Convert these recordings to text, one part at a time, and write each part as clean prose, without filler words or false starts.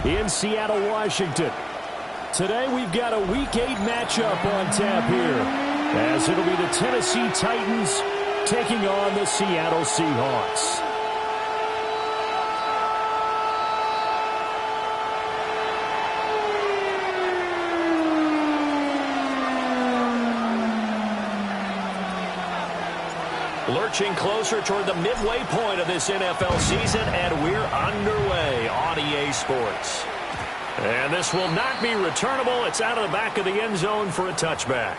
in Seattle, Washington. Today we've got a Week 8 matchup on tap here, as it'll be the Tennessee Titans taking on the Seattle Seahawks. Lurching closer toward the midway point of this NFL season, and we're underway on EA Sports. And this will not be returnable. It's out of the back of the end zone for a touchback.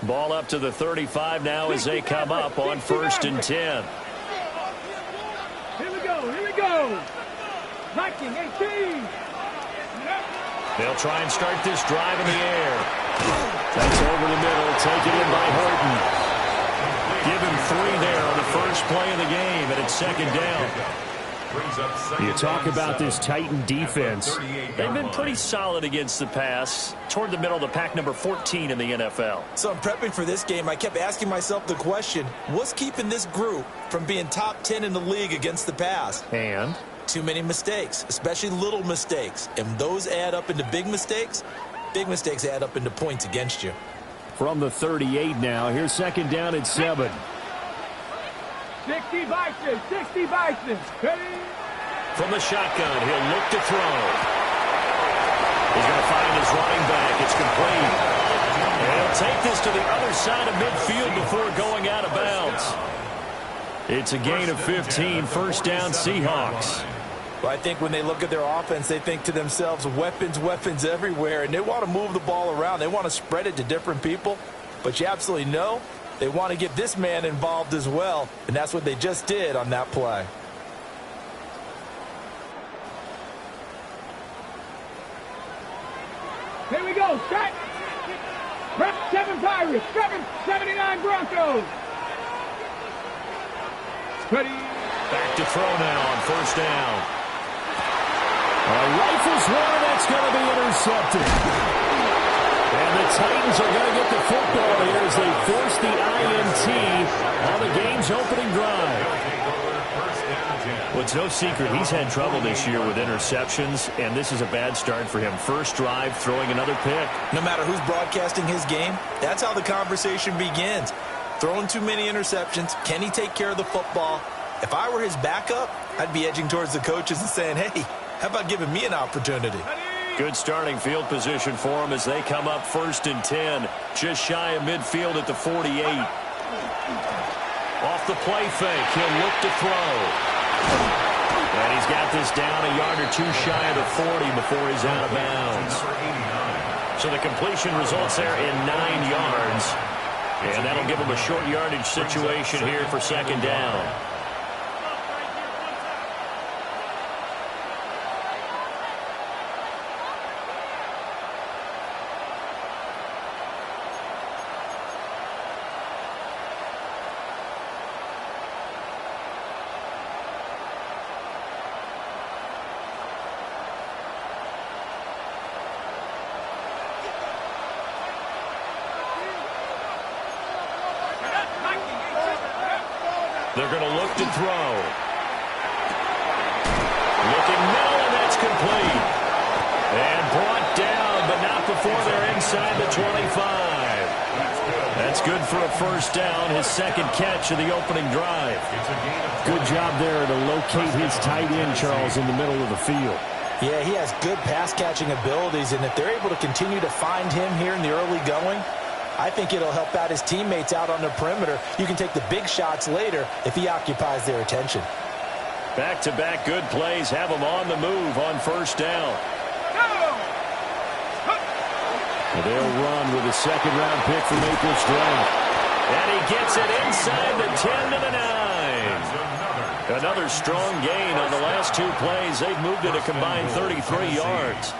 Ball up to the 35 now as they come up on 1st and 10. Here we go. Viking 18. They'll try and start this drive in the air. That's over the middle, taken in by Horton. Give him 3 there on the first play of the game, and it's 2nd down. You talk about this Titan defense. They've been pretty solid against the pass, toward the middle of the pack, number 14 in the NFL. So I'm prepping for this game. I kept asking myself the question, what's keeping this group from being top 10 in the league against the pass? And? Too many mistakes, especially little mistakes. And those add up into big mistakes. Big mistakes add up into points against you. From the 38 now, here's 2nd down at 7. 60 Vikings. From the shotgun, he'll look to throw. He's going to find his running back. It's complete. And he'll take this to the other side of midfield before going out of bounds. It's a gain of 15, 1st down Seahawks. Well, I think when they look at their offense, they think to themselves, weapons everywhere, and they want to move the ball around. They want to spread it to different people, but you absolutely know they want to get this man involved as well, and that's what they just did on that play. Here we go. Set. Prep 7 Pirates. 79 Broncos. Ready. Back to throw now on 1st down. Rifles one, that's going to be intercepted. And the Titans are going to get the football here as they force the INT on the game's opening drive. Well, it's no secret he's had trouble this year with interceptions, and this is a bad start for him. First drive, throwing another pick. No matter who's broadcasting his game, that's how the conversation begins. Throwing too many interceptions. Can he take care of the football? If I were his backup, I'd be edging towards the coaches and saying, hey, how about giving me an opportunity? Good starting field position for him as they come up 1st and 10. Just shy of midfield at the 48. Off the play fake, he'll look to throw. And he's got this down a yard or 2 shy of the 40 before he's out of bounds. So the completion results there in 9 yards. And that'll give him a short yardage situation here for 2nd down. They're going to look to throw. Looking middle, and that's complete. And brought down, but not before they're inside the 25. That's good for a 1st down, his 2nd catch of the opening drive. Good job there to locate his tight end, Charles, in the middle of the field. Yeah, he has good pass-catching abilities, and if they're able to continue to find him here in the early going, I think it'll help out his teammates out on the perimeter. You can take the big shots later if he occupies their attention. Back-to-back good plays have him on the move on 1st down. They'll run with a 2nd-round pick from April's draft. And he gets it inside the 10 to the 9. Another strong gain on the last 2 plays. They've moved it a combined 33 yards.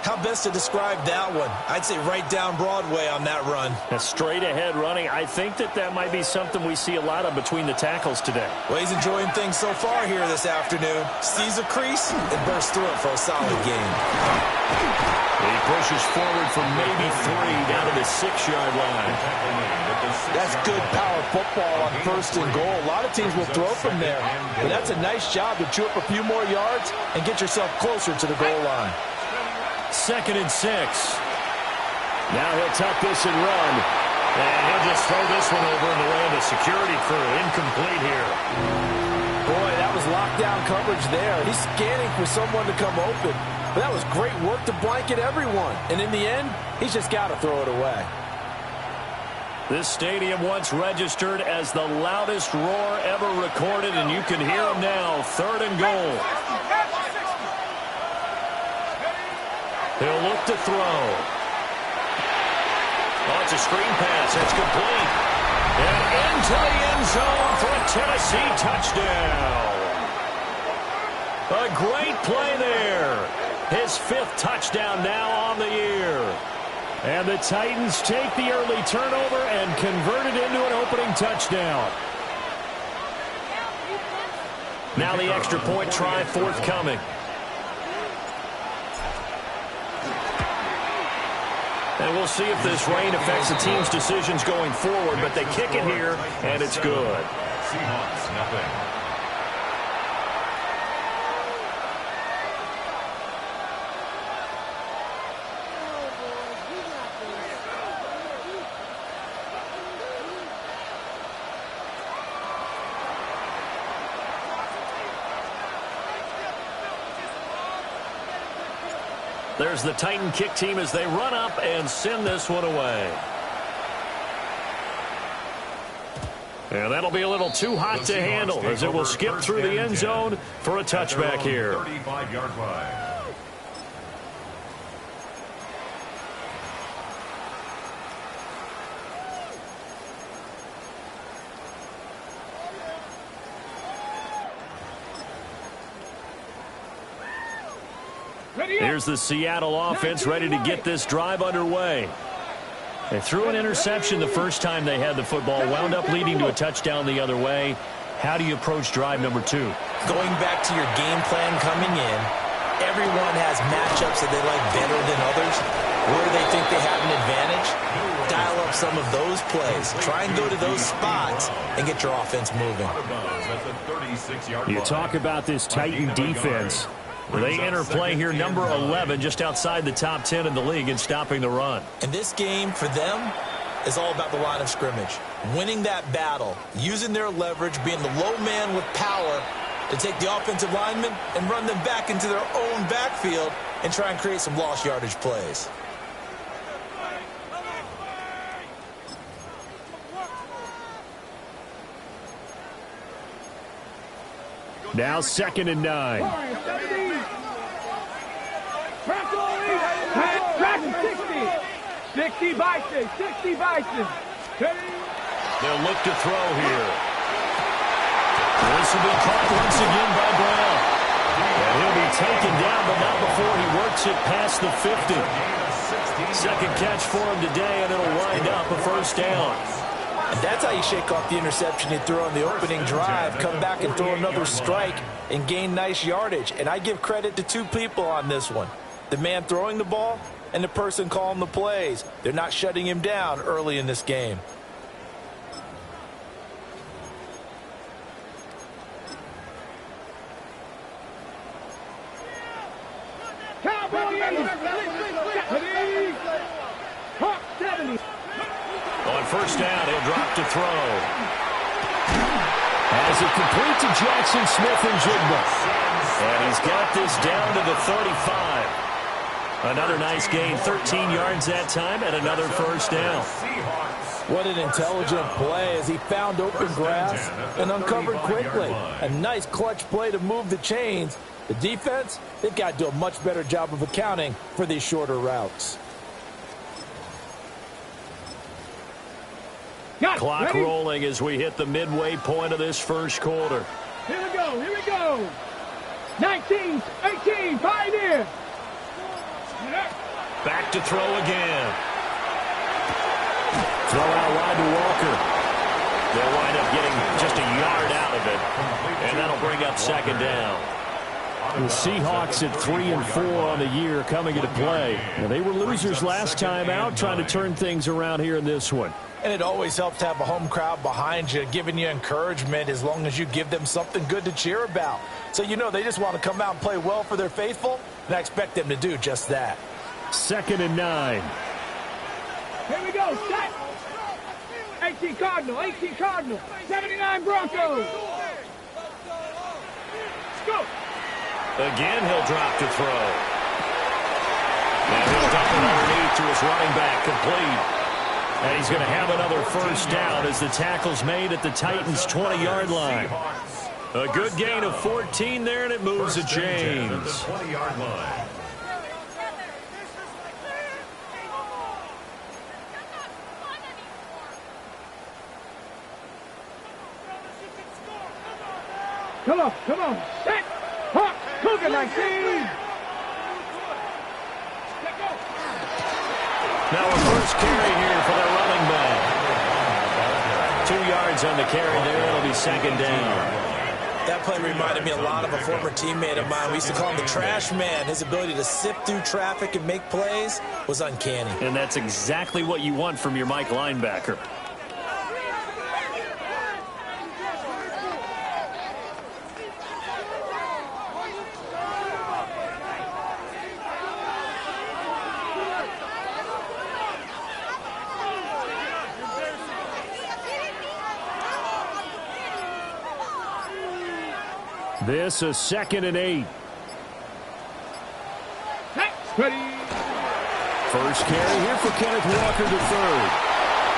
How best to describe that one? I'd say right down Broadway on that run. A straight ahead running. I think that might be something we see a lot of between the tackles today. Well, he's enjoying things so far here this afternoon. Sees a crease and bursts through it for a solid gain. He pushes forward for maybe 3 down to the 6-yard line. That's good power football on 1st and goal. A lot of teams will throw from there, but that's a nice job to chew up a few more yards and get yourself closer to the goal line. 2nd and 6. Now he'll tuck this and run. And he'll just throw this one over in the land of security crew. Incomplete here. Boy, that was lockdown coverage there. He's scanning for someone to come open. But that was great work to blanket everyone. And in the end, he's just got to throw it away. This stadium once registered as the loudest roar ever recorded, and you can hear him now. 3rd and goal. He'll look to throw. Oh, it's a screen pass. That's complete. And into the end zone for a Tennessee touchdown. A great play there. His 5th touchdown now on the year. And the Titans take the early turnover and convert it into an opening touchdown. Now the extra point try forthcoming. And we'll see if this rain affects the team's decisions going forward, but they kick it here, and it's good. Seahawks, nothing. There's the Titan kick team as they run up and send this one away. And that'll be a little too hot to handle as it will skip through the end zone for a touchback here. 35-yard line. Here's the Seattle offense ready to get this drive underway. They threw an interception the first time they had the football, wound up leading to a touchdown the other way. How do you approach drive number 2? Going back to your game plan coming in, everyone has matchups that they like better than others. Where they think they have an advantage, dial up some of those plays. Try and go to those spots and get your offense moving. You talk about this Titan defense. They enter play here, number 11, just outside the top 10 in the league in stopping the run. And this game, for them, is all about the line of scrimmage. Winning that battle, using their leverage, being the low man with power to take the offensive linemen and run them back into their own backfield and try and create some lost yardage plays. Now 2nd and 9. 60 Bison, 60 Bison. They'll look to throw here. This will be caught once again by Brown. And he'll be taken down, but not before he works it past the 50. Second catch for him today, and it'll wind up a 1st down. And that's how you shake off the interception you threw on the opening drive, come back and throw another strike and gain nice yardage. And I give credit to 2 people on this one. The man throwing the ball and the person calling the plays. They're not shutting him down early in this game. On 1st down, he'll drop to throw. As it complete to Jackson Smith and Jigba. And he's got this down to the 35. Another nice gain, 13 yards that time, and another 1st down. What an intelligent play as he found open grass and uncovered quickly. A nice clutch play to move the chains. The defense, they've got to do a much better job of accounting for these shorter routes. Clock rolling as we hit the midway point of this 1st quarter. Here we go, here we go. 19, 18, Pioneer. Back to throw again. Throw out wide to Walker. They'll wind up getting just a yard out of it, and that'll bring up second down. The Seahawks at 3-4 on the year coming into play. Now, they were losers last time out, trying to turn things around here in this one. And it always helps to have a home crowd behind you, giving you encouragement as long as you give them something good to cheer about. So you know they just want to come out and play well for their faithful, and I expect them to do just that. 2nd and 9. Here we go, set. 18 Cardinal, 79 Broncos. Let's go. Again, he'll drop to throw. And he'll dump it underneath to his running back, complete. And he's going to have another first down as the tackle's made at the Titans' 20-yard line. A good gain of 14 there, and it moves the chains. 20-yard line. Come on, set. Hawk, Cougar 19. Now a first carry here for the running back. 2 yards on the carry there. It'll be second down. That play reminded me a lot of a former teammate of mine. We used to call him the trash man. His ability to sift through traffic and make plays was uncanny. And that's exactly what you want from your Mike linebacker. This is 2nd and 8. Ready. First carry here for Kenneth Walker to third.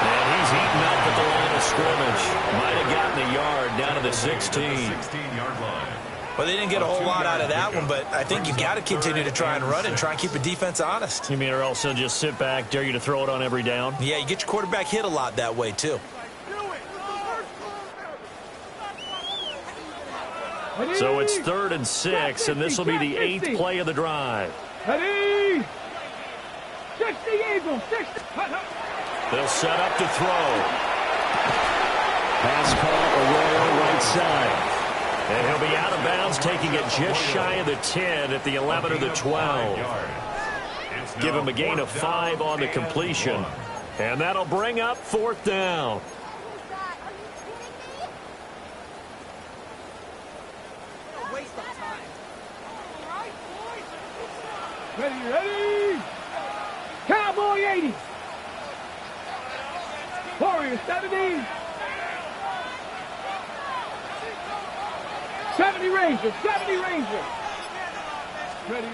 And he's eaten up at the line of scrimmage. Might have gotten a yard down to the 16. 16-yard line. Well, they didn't get a whole lot out of that one, but I think you got to continue to try and run and try and keep the defense honest. You mean or else they'll just sit back, dare you to throw it on every down? Yeah, you get your quarterback hit a lot that way, too. So it's 3rd and 6, and this will be the 8th play of the drive. Ready. 60 Eagles, 60. They'll set up to throw. Pass call, Arroyo right side. And he'll be out of bounds, taking it just shy of the 10 at the 11 or the 12. Give him a gain of 5 on the completion. And that'll bring up 4th down. Ready. Cowboy 80. Warrior 70. 70 Rangers, 70 Rangers. Ready.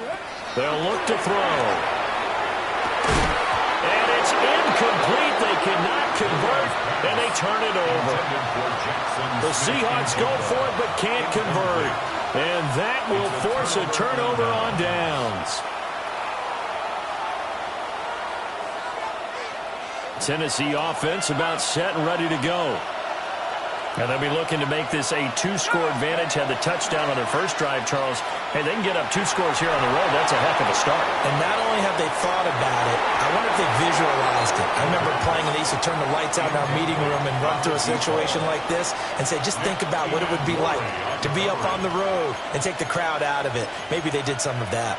They'll look to throw. And it's incomplete. They cannot convert, and they turn it over. The Seahawks go for it, but can't convert. And that will force a turnover on downs. Tennessee offense about set and ready to go. And they'll be looking to make this a 2-score advantage. Had the touchdown on their first drive, Charles. Hey, they can get up 2 scores here on the road. That's a heck of a start. And not only have they thought about it, I wonder if they visualized it. I remember playing and they used to turn the lights out in our meeting room and run through a situation like this and say, just think about what it would be like to be up on the road and take the crowd out of it. Maybe they did some of that.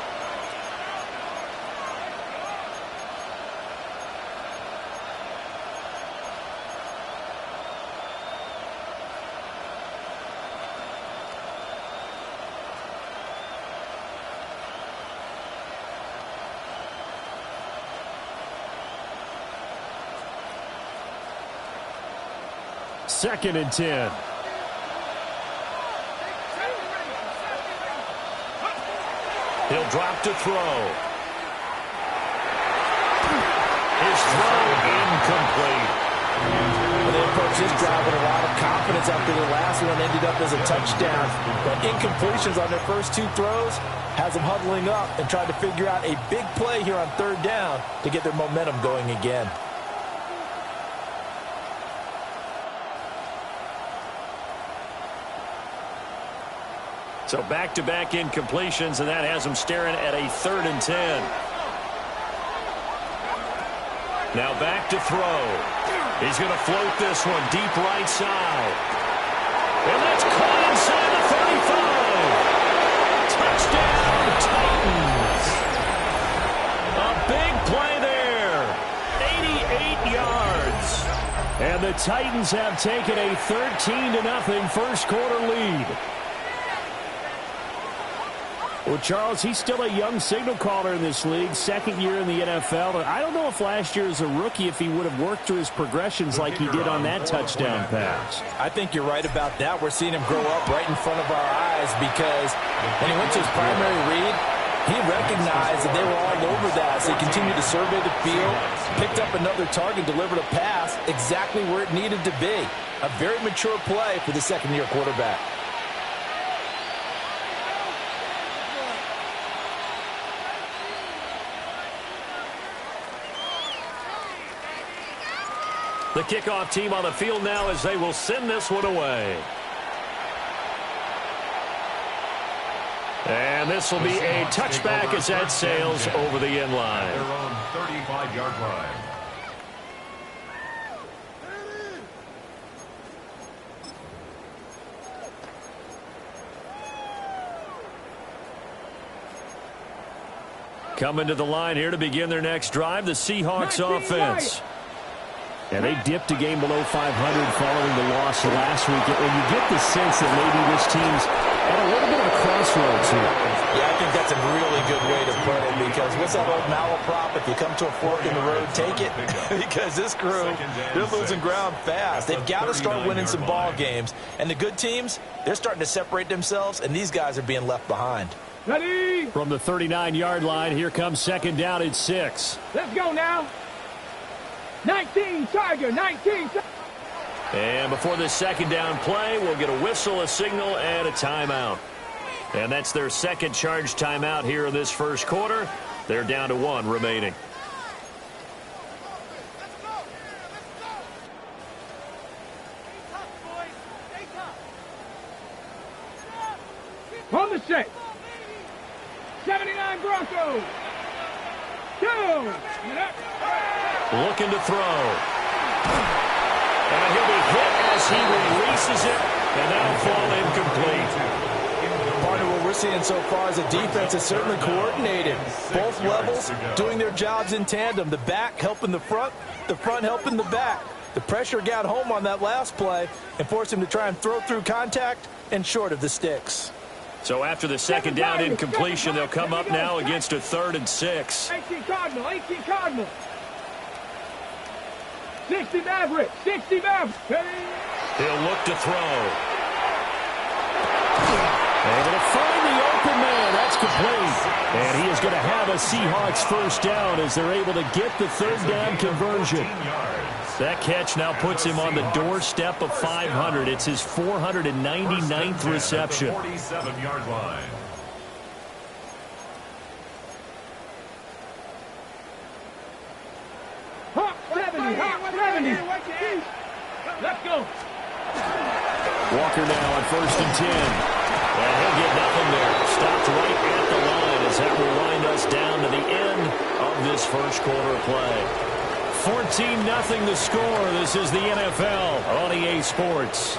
Second and 10. He'll drop to throw. His throw incomplete. They approached this drive with a lot of confidence after the last one ended up as a touchdown. But incompletions on their first 2 throws has them huddling up and trying to figure out a big play here on 3rd down to get their momentum going again. So back-to-back incompletions, and that has them staring at a 3rd and 10. Now back to throw. He's going to float this one deep right side. And that's caught inside the 35. Touchdown, Titans. A big play there. 88 yards. And the Titans have taken a 13-0 first quarter lead. Well, Charles, he's still a young signal caller in this league, second year in the NFL. I don't know if last year as a rookie if he would have worked through his progressions like he did on that touchdown pass. I think you're right about that. We're seeing him grow up right in front of our eyes because when he went to his primary read, he recognized that they were all over that. So he continued to survey the field, picked up another target, delivered a pass exactly where it needed to be. A very mature play for the second-year quarterback. The kickoff team on the field now as they will send this one away. And this will be a touchback as that sails over the end line. Their own 35-yard line. Coming to the line here to begin their next drive, the Seahawks offense. And they dipped a game below 500 following the loss last week. And you get the sense that maybe this team's at a little bit of a crossroads here. Yeah, I think that's a really good way to put it because what's that old malaprop? If you come to a fork in the road, take it. Because this crew, they're losing ground fast. They've got to start winning some ball games. And the good teams, they're starting to separate themselves, and these guys are being left behind. Ready? From the 39-yard line, here comes second down at 6. Let's go now. 19, Tiger, 19. And before this second down play, we'll get a whistle, a signal, and a timeout. And that's their second charge timeout here in this first quarter. They're down to 1 remaining. On the set. 79 Broncos. 2. Looking to throw. And he'll be hit as he releases it, and that'll fall incomplete. Part of what we're seeing so far is the defense is certainly coordinated. Both levels doing their jobs in tandem. The back helping the front helping the back. The pressure got home on that last play and forced him to try and throw through contact and short of the sticks. So after the second down incompletion, they'll come up now against a 3rd and 6. 18 Cardinal, 18 Cardinal. 60 Maverick, 60 Maverick. He'll look to throw. Able to find the open man. That's complete. And he is going to have a Seahawks first down as they're able to get the 3rd down conversion. That catch now puts him on the doorstep of 500. It's his 499th reception. 47-yard line. Hawk 70, Hawk 70. Let's go. Walker now on 1st and 10. And he'll get nothing there. Stopped right at the line as that will wind us down to the end of this first quarter play. 14-0 the score. This is the NFL on EA Sports.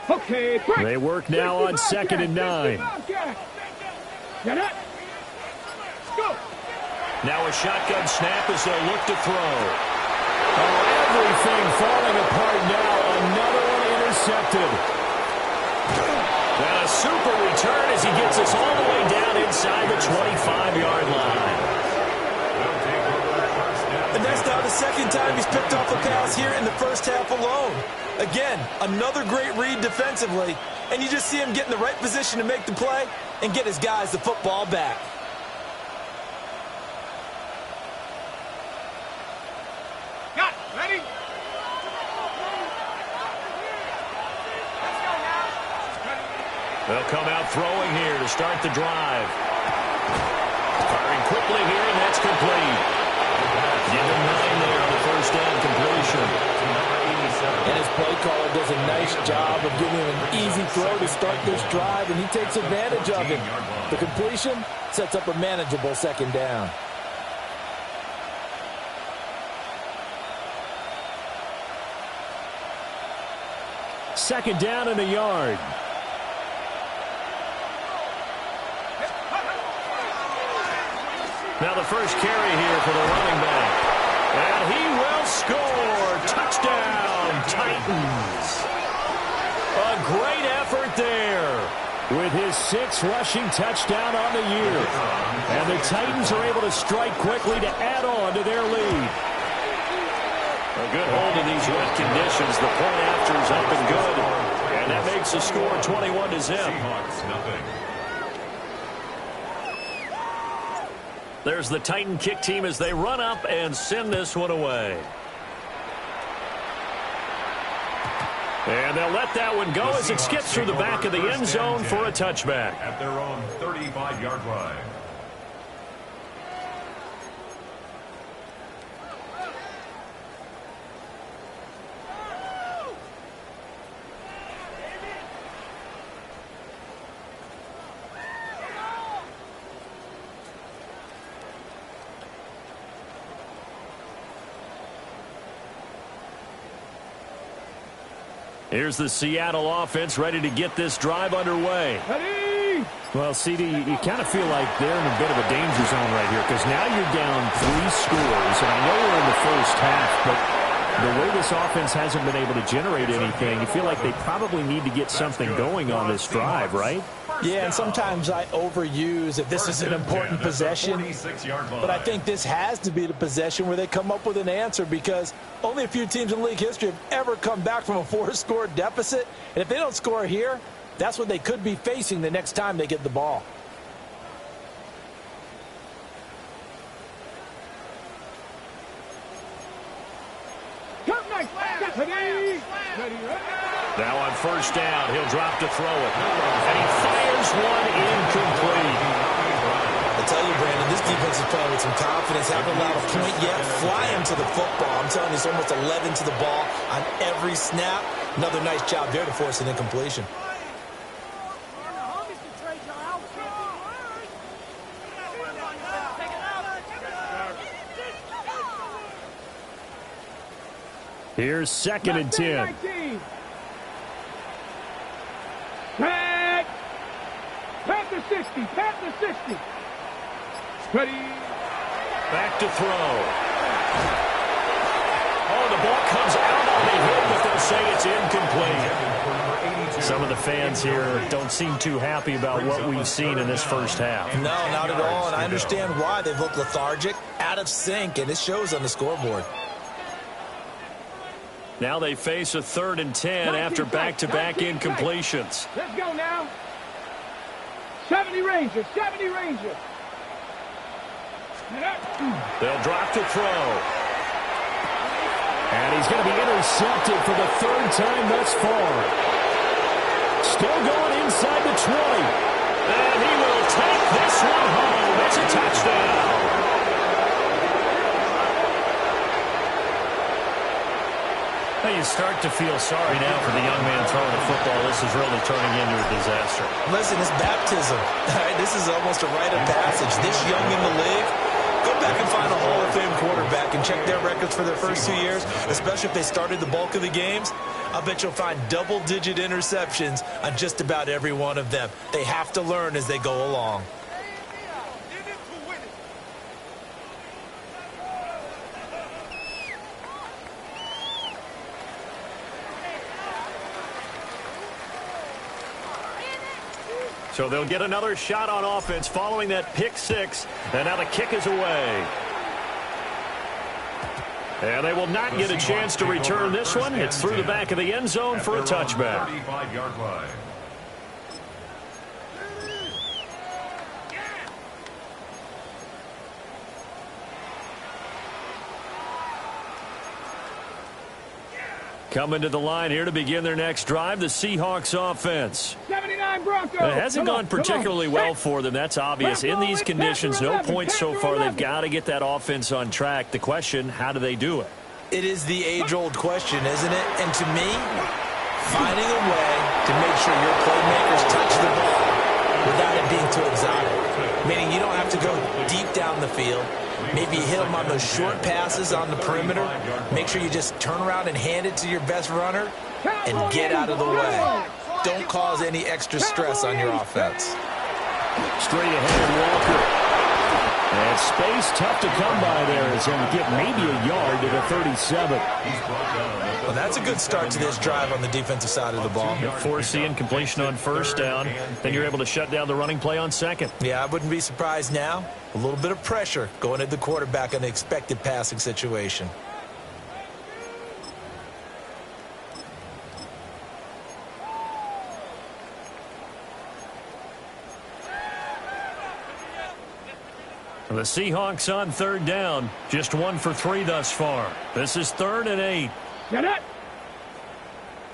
Okay, they work now on 2nd and 9. Get it. Go. Now a shotgun snap as they'll look to throw. Oh, everything falling apart now. Another one intercepted. And a super return as he gets us all the way down inside the 25-yard line. And that's now the second time he's picked off a pass here in the first half alone. Again, another great read defensively, and you just see him get in the right position to make the play and get his guys the football back. They'll come out throwing here to start the drive. Firing quickly here, and that's complete. Give him 9 there on the first down completion. And his play caller does a nice job of giving him an easy throw to start this drive, and he takes advantage of it. The completion sets up a manageable second down. Second down and a yard. Now the first carry here for the running back. And he will score. Touchdown, Titans. A great effort there. With his 6th rushing touchdown on the year. And the Titans are able to strike quickly to add on to their lead. A good hold in these wet conditions. The point after is up and good. And that makes the score 21-0. Seahawks, nothing. There's the Titan kick team as they run up and send this one away. And they'll let that one go as it skips through the back of the end zone for a touchback. At their own 35-yard line. Here's the Seattle offense ready to get this drive underway. Ready? Well, CD, you kind of feel like they're in a bit of a danger zone right here because now you're down 3 scores, and I know we're in the first half, but the way this offense hasn't been able to generate anything, you feel like they probably need to get something going on this drive, right? Yeah, and sometimes I overuse if this is an important possession, but I think this has to be the possession where they come up with an answer because only a few teams in league history have ever come back from a 4-score deficit, and if they don't score here, that's what they could be facing the next time they get the ball. Now on first down, he'll drop to throw it. And he fires one incomplete. I tell you, Brandon, this defense is playing with some confidence. Haven't allowed a point yet. Flying to the football. I'm telling you, it's almost 11 to the ball on every snap. Another nice job there to force an incompletion. Here's 2nd and 10. Pat the 60. Pat the 60. Ready? Back to throw. Oh, the ball comes out on the hit, but they'll say it's incomplete. Some of the fans here don't seem too happy about what we've seen in this first half. No, not at all, and I understand why. They've looked lethargic, out of sync, and it shows on the scoreboard. Now they face a 3rd and 10 after back-to-back incompletions. Let's go now. 70 Rangers. 70 Rangers. They'll drop to throw. And he's going to be intercepted for the 3rd time thus far. Still going inside the 20. And he will take this one home. It's a touchdown. You start to feel sorry now for the young man throwing the football. This is really turning into a disaster. Listen, it's baptism. All right, this is almost a rite of passage. This young in the league, go back and find a Hall of Fame quarterback and check their records for their first 2 years, especially if they started the bulk of the games. I bet you'll find double-digit interceptions on just about every one of them. They have to learn as they go along. So they'll get another shot on offense following that pick 6. And now the kick is away. And they will not get a chance to return this one. It's through the back of the end zone for a touchback. 35-yard line. Coming to the line here to begin their next drive, the Seahawks offense. 79 79 Broncos. It hasn't Come gone on, come on. particularly well for them. That's obvious. In these conditions, no points so far. They've got to get that offense on track. The question, how do they do it? It is the age-old question, isn't it? And to me, finding a way to make sure your playmakers touch the ball without it being too exotic. Meaning you don't have to go deep down the field. Maybe you hit them on those short passes on the perimeter. Make sure you just turn around and hand it to your best runner and get out of the way. Don't cause any extra stress on your offense. Straight ahead, Walker. And space tough to come by there as he'll get maybe a yard to the 37. Well, that's a good start to this drive on the defensive side of the ball. Forcing completion on first down. Then you're able to shut down the running play on second. Yeah, I wouldn't be surprised now. A little bit of pressure going at the quarterback in an expected passing situation. The Seahawks on third down. Just 1 for 3 thus far. This is 3rd and 8. Get it.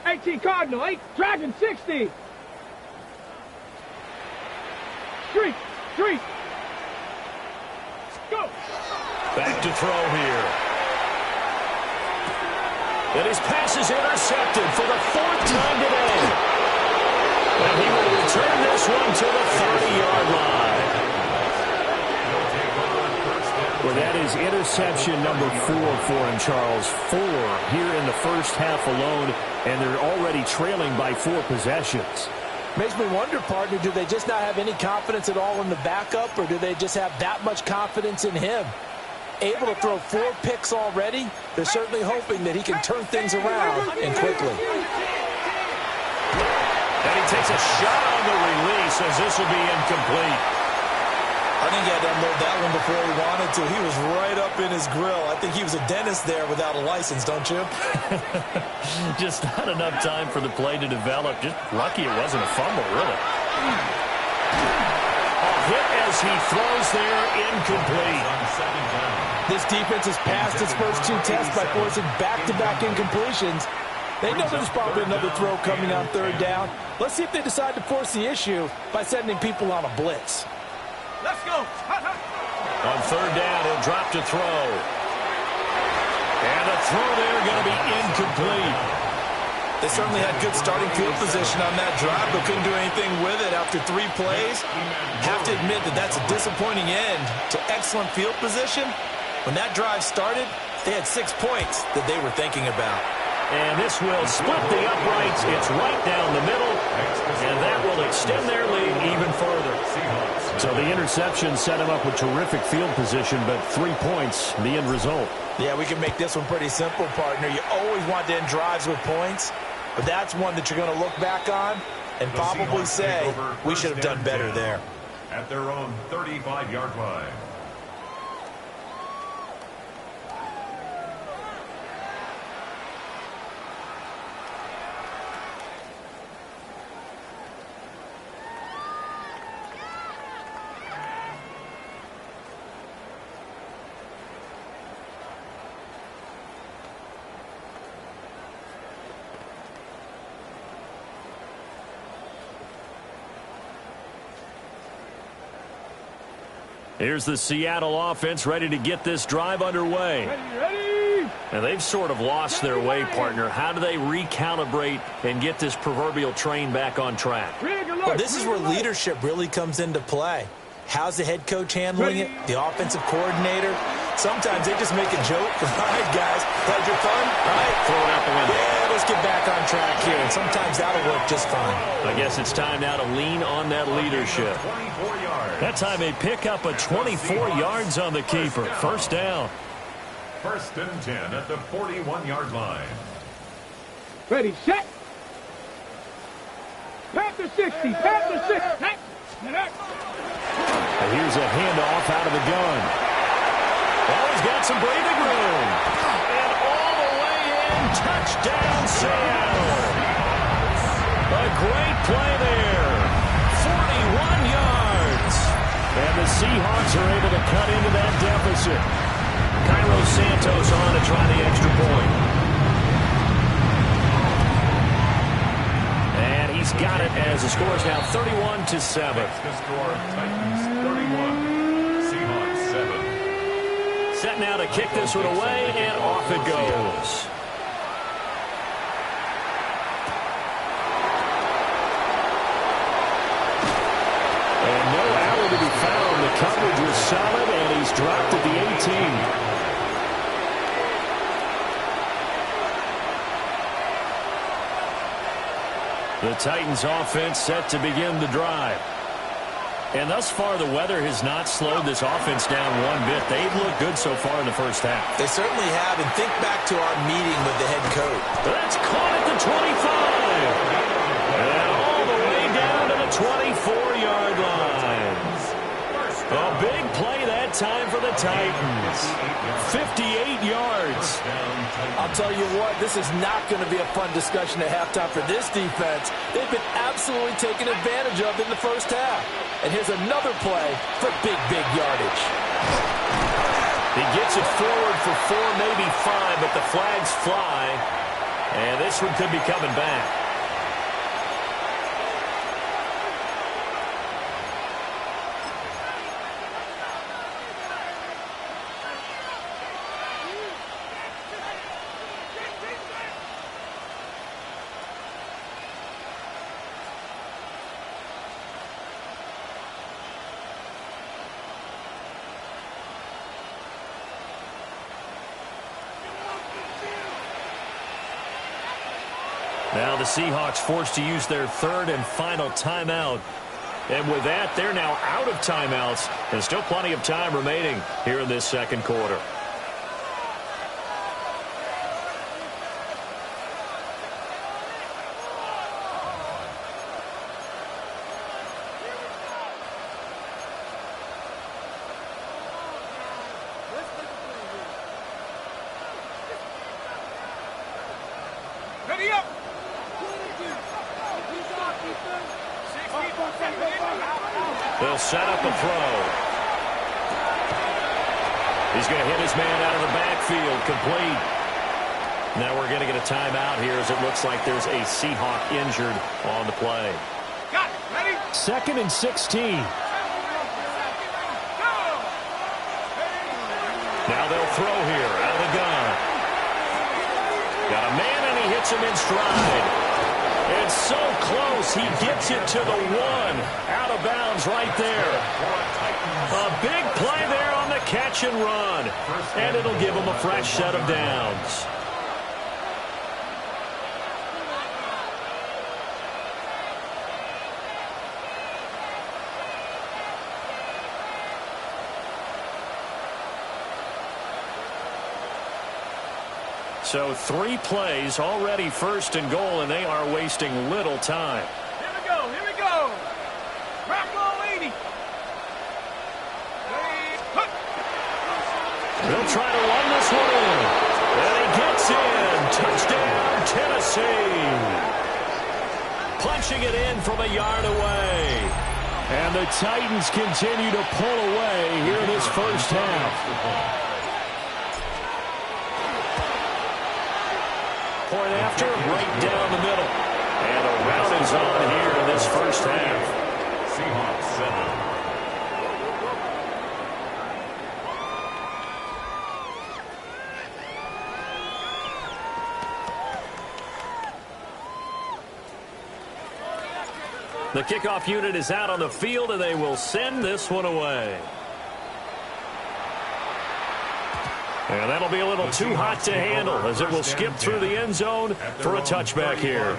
18 Cardinal, 8, Dragon 60. Street. Go. Back to throw here. And his pass is intercepted for the 4th time today. And he will return this one to the 30-yard line. Well, that is interception number 4 for him, Charles. 4 here in the first half alone, and they're already trailing by 4 possessions. Makes me wonder, partner, do they just not have any confidence at all in the backup, or do they just have that much confidence in him? Able to throw 4 picks already, they're certainly hoping that he can turn things around and quickly. And he takes a shot on the release as this will be incomplete. I think he had to unload that one before he wanted to. He was right up in his grill. I think he was a dentist there without a license, don't you? Just not enough time for the play to develop. Just lucky it wasn't a fumble, really. A hit as he throws there, incomplete. This defense has passed its first 2 tests by forcing back-to-back incompletions. They know there's probably another throw coming on 3rd down. Let's see if they decide to force the issue by sending people on a blitz. Let's go. On 3rd down, he'll drop to throw. And the throw there going to be incomplete. They certainly had good starting field position on that drive, but couldn't do anything with it after 3 plays. Have to admit that that's a disappointing end to excellent field position. When that drive started, they had 6 points that they were thinking about. And this will split the uprights. It's right down the middle. And that will extend their lead even further. So the interception set him up with terrific field position, but 3 points, the end result. Yeah, we can make this one pretty simple, partner. You always want to end drives with points, but that's one that you're going to look back on and probably say, we should have done better there. At their own 35-yard line. Here's the Seattle offense ready to get this drive underway. Ready. And they've sort of lost their way, partner. How do they recalibrate and get this proverbial train back on track? Well, this is where leadership really comes into play. How's the head coach handling it? The offensive coordinator? Sometimes they just make a joke. All right, guys, had your fun? All right, Throw it out the window. yeah, let's get back on track here. And sometimes that'll work just fine. I guess it's time now to lean on that leadership. 24 yards. That time they pick up a 24 yards on the keeper. First down. 1st and 10 at the 41-yard line. Ready, set. Panther 60, Panther 60. And here's a handoff out of the gun. Oh, he's got some breathing room. And all the way in, touchdown Seattle. A great play there. 41 yards. And the Seahawks are able to cut into that deficit. Cairo Santos on to try the extra point. And he He's got it as the score is now 31-7. The score, Titans 31, Seahawks 7. Set now to kick this one away, and off it goes. And no alley to be found. The coverage was solid, and he's dropped at the 18. The Titans offense set to begin the drive. And thus far, the weather has not slowed this offense down one bit. They've looked good so far in the first half. They certainly have, and think back to our meeting with the head coach. That's caught at the 25. And all the way down to the 24-yard line. A big play that time for the Titans. 58 yards. I'll tell you what, this is not going to be a fun discussion at halftime for this defense. They've been absolutely taken advantage of in the first half. And here's another play for big yardage. He gets it forward for 4, maybe 5, but the flags fly. And this one could be coming back. Now the Seahawks forced to use their third and final timeout. And with that, they're now out of timeouts. And still plenty of time remaining here in this second quarter. Ready up! They'll set up a throw. He's going to hit his man out of the backfield, complete. Now we're going to get a timeout here as it looks like there's a Seahawk injured on the play. Got it. Ready? 2nd and 16. Now they'll throw here out of the gun. Got a man and he hits him in stride. It's so close, he gets it to the 1. Out of bounds right there. A big play there on the catch and run. And it'll give him a fresh set of downs. So 3 plays, already 1st and goal, and they are wasting little time. Here we go, here we go. Crack all 80. They'll try to run this one in. And he gets in. Touchdown, Tennessee. Punching it in from a yard away. And the Titans continue to pull away here in this first half. Point after, right down the middle. And a rout is on here in this first half. Seahawks 7. The kickoff unit is out on the field, and they will send this one away. And that'll be a little too hot to handle as it will skip through the end zone for a touchback here.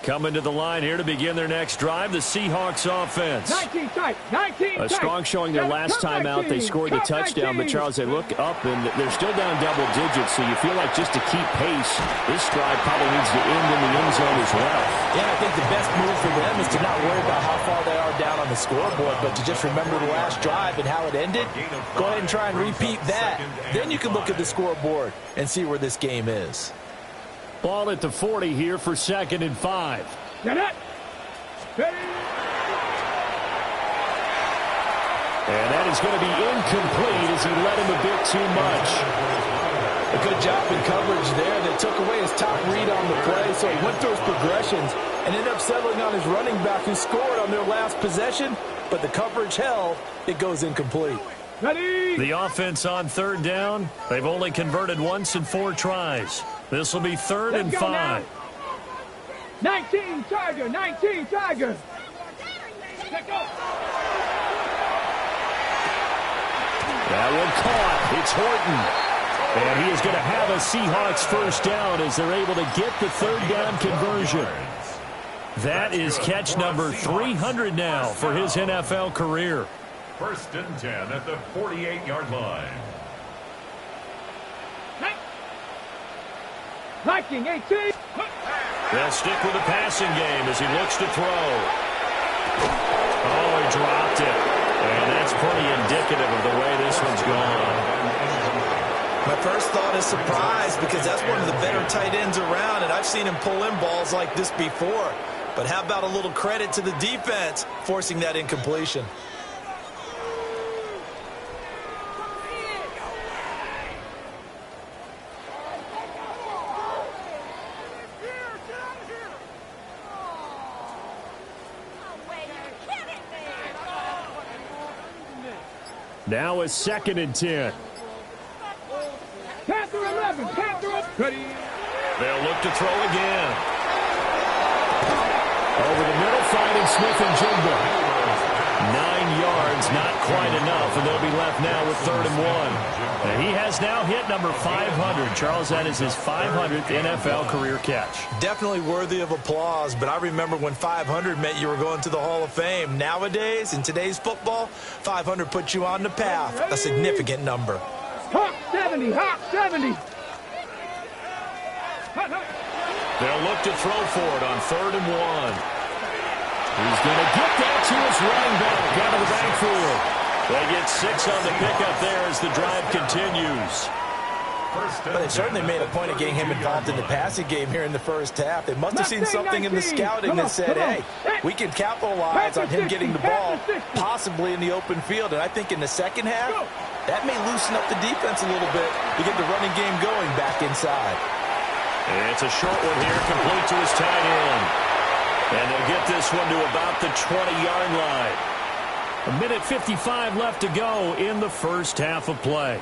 Coming to the line here to begin their next drive, the Seahawks offense. 19 tight, 19 A strong showing their last time out. They scored the touchdown, but Charles, they look up and they're still down double digits, so you feel like just to keep pace, this drive probably needs to end in the end zone as well. Yeah, I think the best move for them is to not worry about how far they are down on the scoreboard, but to just remember the last drive and how it ended. Go ahead and try and repeat that. Then you can look at the scoreboard and see where this game is. Ball at the 40 here for 2nd and 5. Get it. Ready. is going to be incomplete as he led him a bit too much. A good job in coverage there. They took away his top read on the play, so he went through his progressions and ended up settling on his running back who scored on their last possession, but the coverage held. It goes incomplete. Ready? The offense on third down, they've only converted once in 4 tries. This will be 3rd and 5. 19 Tiger, 19 Tiger. Let go. That one caught. It's Horton. And he is going to have a Seahawks first down as they're able to get the 3rd down conversion. That is catch number 300 now for his NFL career. 1st and 10 at the 48-yard line. Viking 18. They'll stick with the passing game as he looks to throw. Oh, he dropped it. And that's pretty indicative of the way this one's gone. My first thought is surprise because that's one of the better tight ends around, and I've seen him pull in balls like this before. But how about a little credit to the defense forcing that incompletion? Now a 2nd and 10. Panther 11. Panther 11. Ready? They'll look to throw again. Over the middle, finding Smith and Jigba. 9 yards, not quite enough, and they'll be left now with 3rd and 1. And he has now hit number 500. Charles, that is his 500th NFL career catch. Definitely worthy of applause, but I remember when 500 meant you were going to the Hall of Fame. Nowadays, in today's football, 500 puts you on the path, a significant number. Hawk 70. Hawk 70. They'll look to throw for it on 3rd and 1. He's going to get that to his running back out of the backfield. They get 6 on the pickup there as the drive continues. But they certainly made a point of getting him involved in the passing game here in the first half. They must have seen something in the scouting that said, hey, we can capitalize on him getting the ball possibly in the open field. And I think in the second half, that may loosen up the defense a little bit to get the running game going back inside. And it's a short one here, complete to his tight end. And they'll get this one to about the 20-yard line. 1:55 left to go in the first half of play.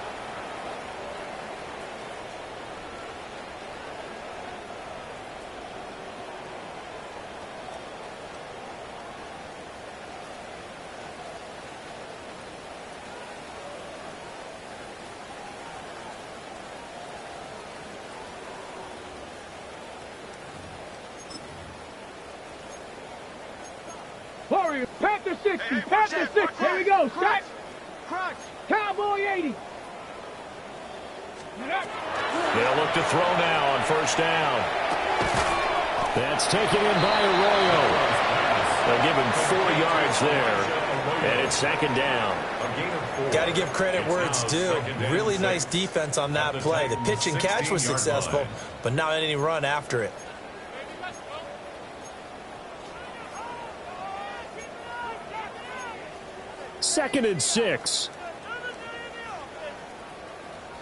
Warriors. Panther 60. Panther 60. Here we go. Start. Cowboy 80. They'll look to throw now on 1st down. That's taken in by Arroyo. They'll give him 4 yards there. And it's 2nd down. Got to give credit where it's due. Really nice defense on that play. The pitch and catch was successful, but not any run after it. Second and 6.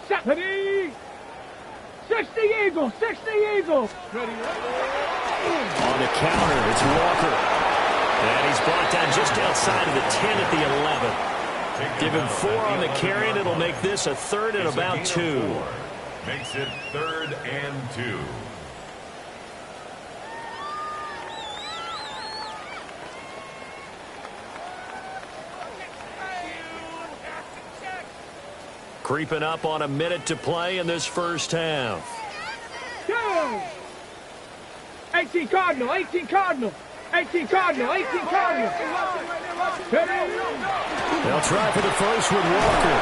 70. 60 Eagles. 60 Eagles. Ready. On the counter, it's Walker. And he's brought down just outside of the 10 at the 11. Give him 4 on the carry, and it'll make this a 3rd and about 2. Makes it 3rd and 2. Creeping up on a minute to play in this first half. Go. 18 Cardinal. 18 Cardinal. 18 Cardinal. 18 Cardinal. They'll try for the first with Walker.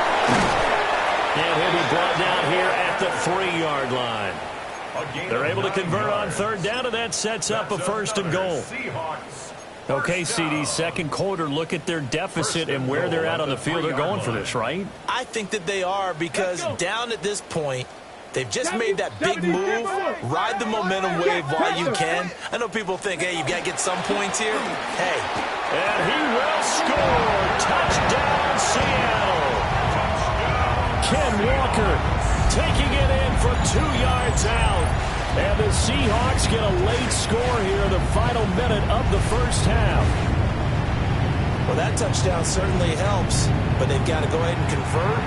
And he'll be brought down here at the 3-yard line. They're able to convert on 3rd down, and that sets up a 1st and goal. Okay, CD, 2nd quarter, look at their deficit and where they're at on the field. They're going for this, right? I think that they are, because down at this point, they've just made that big move. Ride the momentum wave while you can. I know people think, hey, you got to get some points here. Hey. And he will score. Touchdown, Seattle. Ken Walker taking it in from 2 yards out. And the Seahawks get a late score here in the final minute of the first half. Well, that touchdown certainly helps, but they've got to go ahead and convert,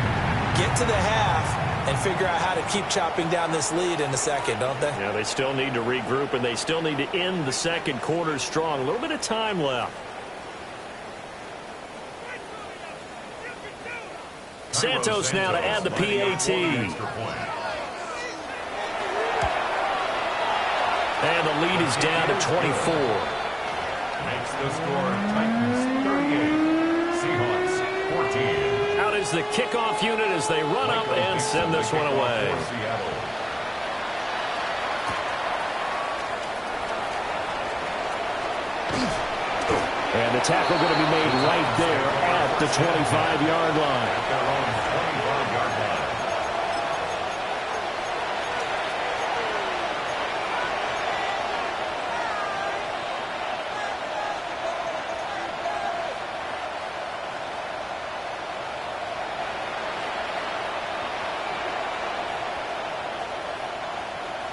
get to the half, and figure out how to keep chopping down this lead in the second, don't they? Yeah, they still need to regroup, and they still need to end the second quarter strong. A little bit of time left. Santos now to add the PAT. And the lead is down to 24. Makes the score Titans 38, Seahawks 14. Out is the kickoff unit as they run up and send this one away. And the tackle going to be made right there at the 25-yard line. At their own 25-yard line.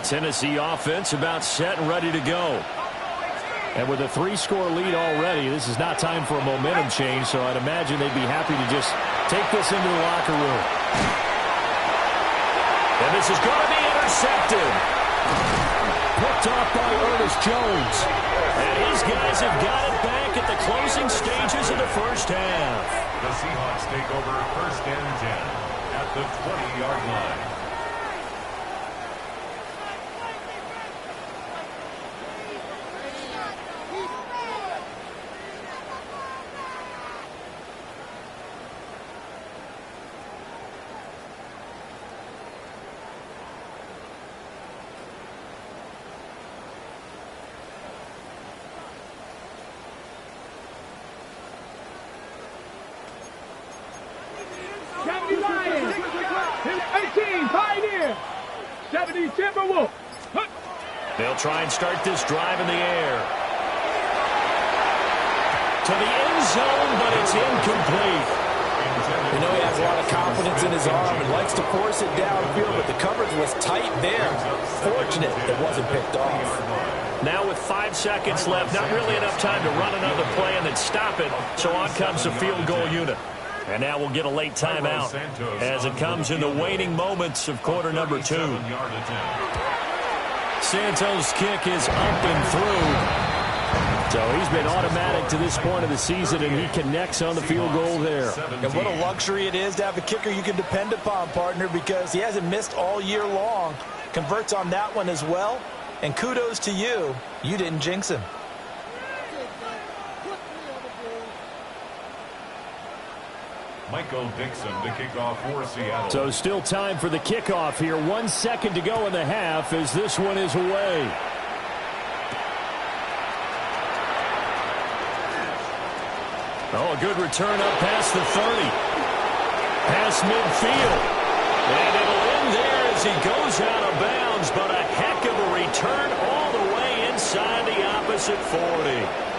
Tennessee offense about set and ready to go. And with a 3-score lead already, this is not time for a momentum change, so I'd imagine they'd be happy to just take this into the locker room. And this is going to be intercepted. Picked off by Ernest Jones. And his guys have got it back at the closing stages of the first half. The Seahawks take over 1st and 10 at the 20-yard line. They'll try and start this drive in the air. To the end zone, but it's incomplete. You know, he has a lot of confidence in his arm and likes to force it downfield, but the coverage was tight there. Fortunate it wasn't picked off. Now with 5 seconds left, not really enough time to run another play and then stop it, so on comes the field goal unit. And now we'll get a late timeout as it comes in the waning moments of quarter number 2. Santos' kick is up and through. So he's been automatic to this point of the season, and he connects on the field goal there. And what a luxury it is to have a kicker you can depend upon, partner, because he hasn't missed all year long. Converts on that one as well. And kudos to you. You didn't jinx him. Michael Dixon to kick off for Seattle. So still time for the kickoff here. 1 second to go in the half as this one is away. Oh, a good return up past the 30. Past midfield. And it'll end there as he goes out of bounds, but a heck of a return all the way inside the opposite 40.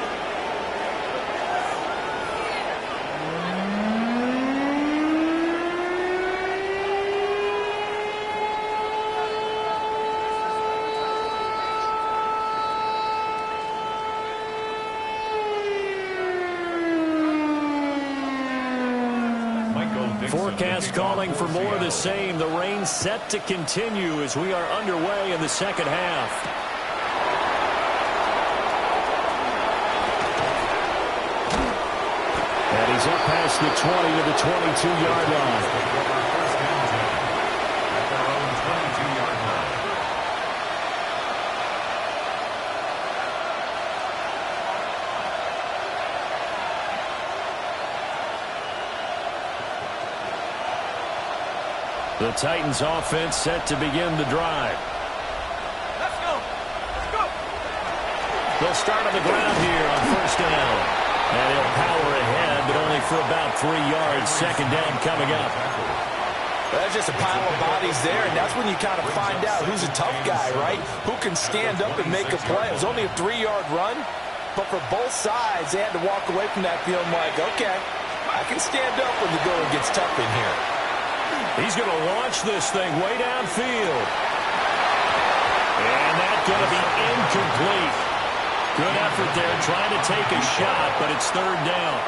Forecast calling for more of the same. The rain set to continue as we are underway in the second half. And he's up past the 20 to the 22-yard line. The Titans offense set to begin the drive. Let's go. Let's go. They'll start on the ground here on first down. And he'll power ahead, but only for about 3 yards. Second down coming up. That's just a pile of bodies there, and that's when you kind of find out who's a tough guy, right? Who can stand up and make a play. It was only a 3-yard run, but for both sides, they had to walk away from that feeling like, okay, I can stand up when the going gets tough in here. He's going to launch this thing way downfield. And that's going to be incomplete. Good effort there trying to take a shot, but it's third down.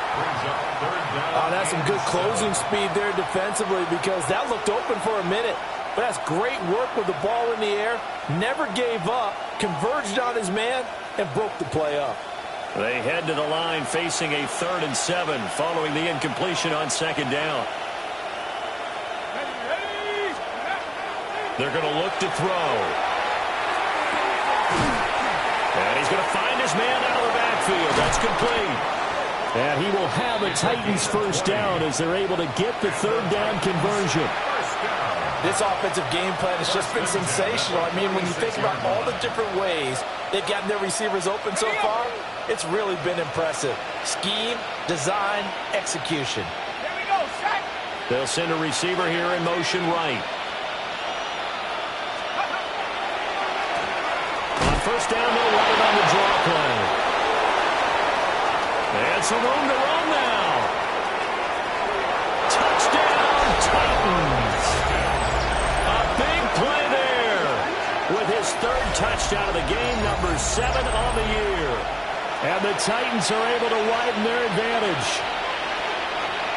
Oh, that's some good closing speed there defensively because that looked open for a minute. But that's great work with the ball in the air. Never gave up, converged on his man, and broke the play up. They head to the line facing a 3rd and 7 following the incompletion on second down. They're going to look to throw. And he's going to find his man out of the backfield. That's complete. And he will have a Titans first down as they're able to get the 3rd down conversion. This offensive game plan has just been sensational. I mean, when you think about all the different ways they've gotten their receivers open so far, it's really been impressive. Scheme, design, execution. There we go, set. They'll send a receiver here in motion right. On first down, they'll run it on the draw play. And some room to run now. Touchdown, Titans. A big play there with his 3rd touchdown of the game, number 7 on the year. And the Titans are able to widen their advantage.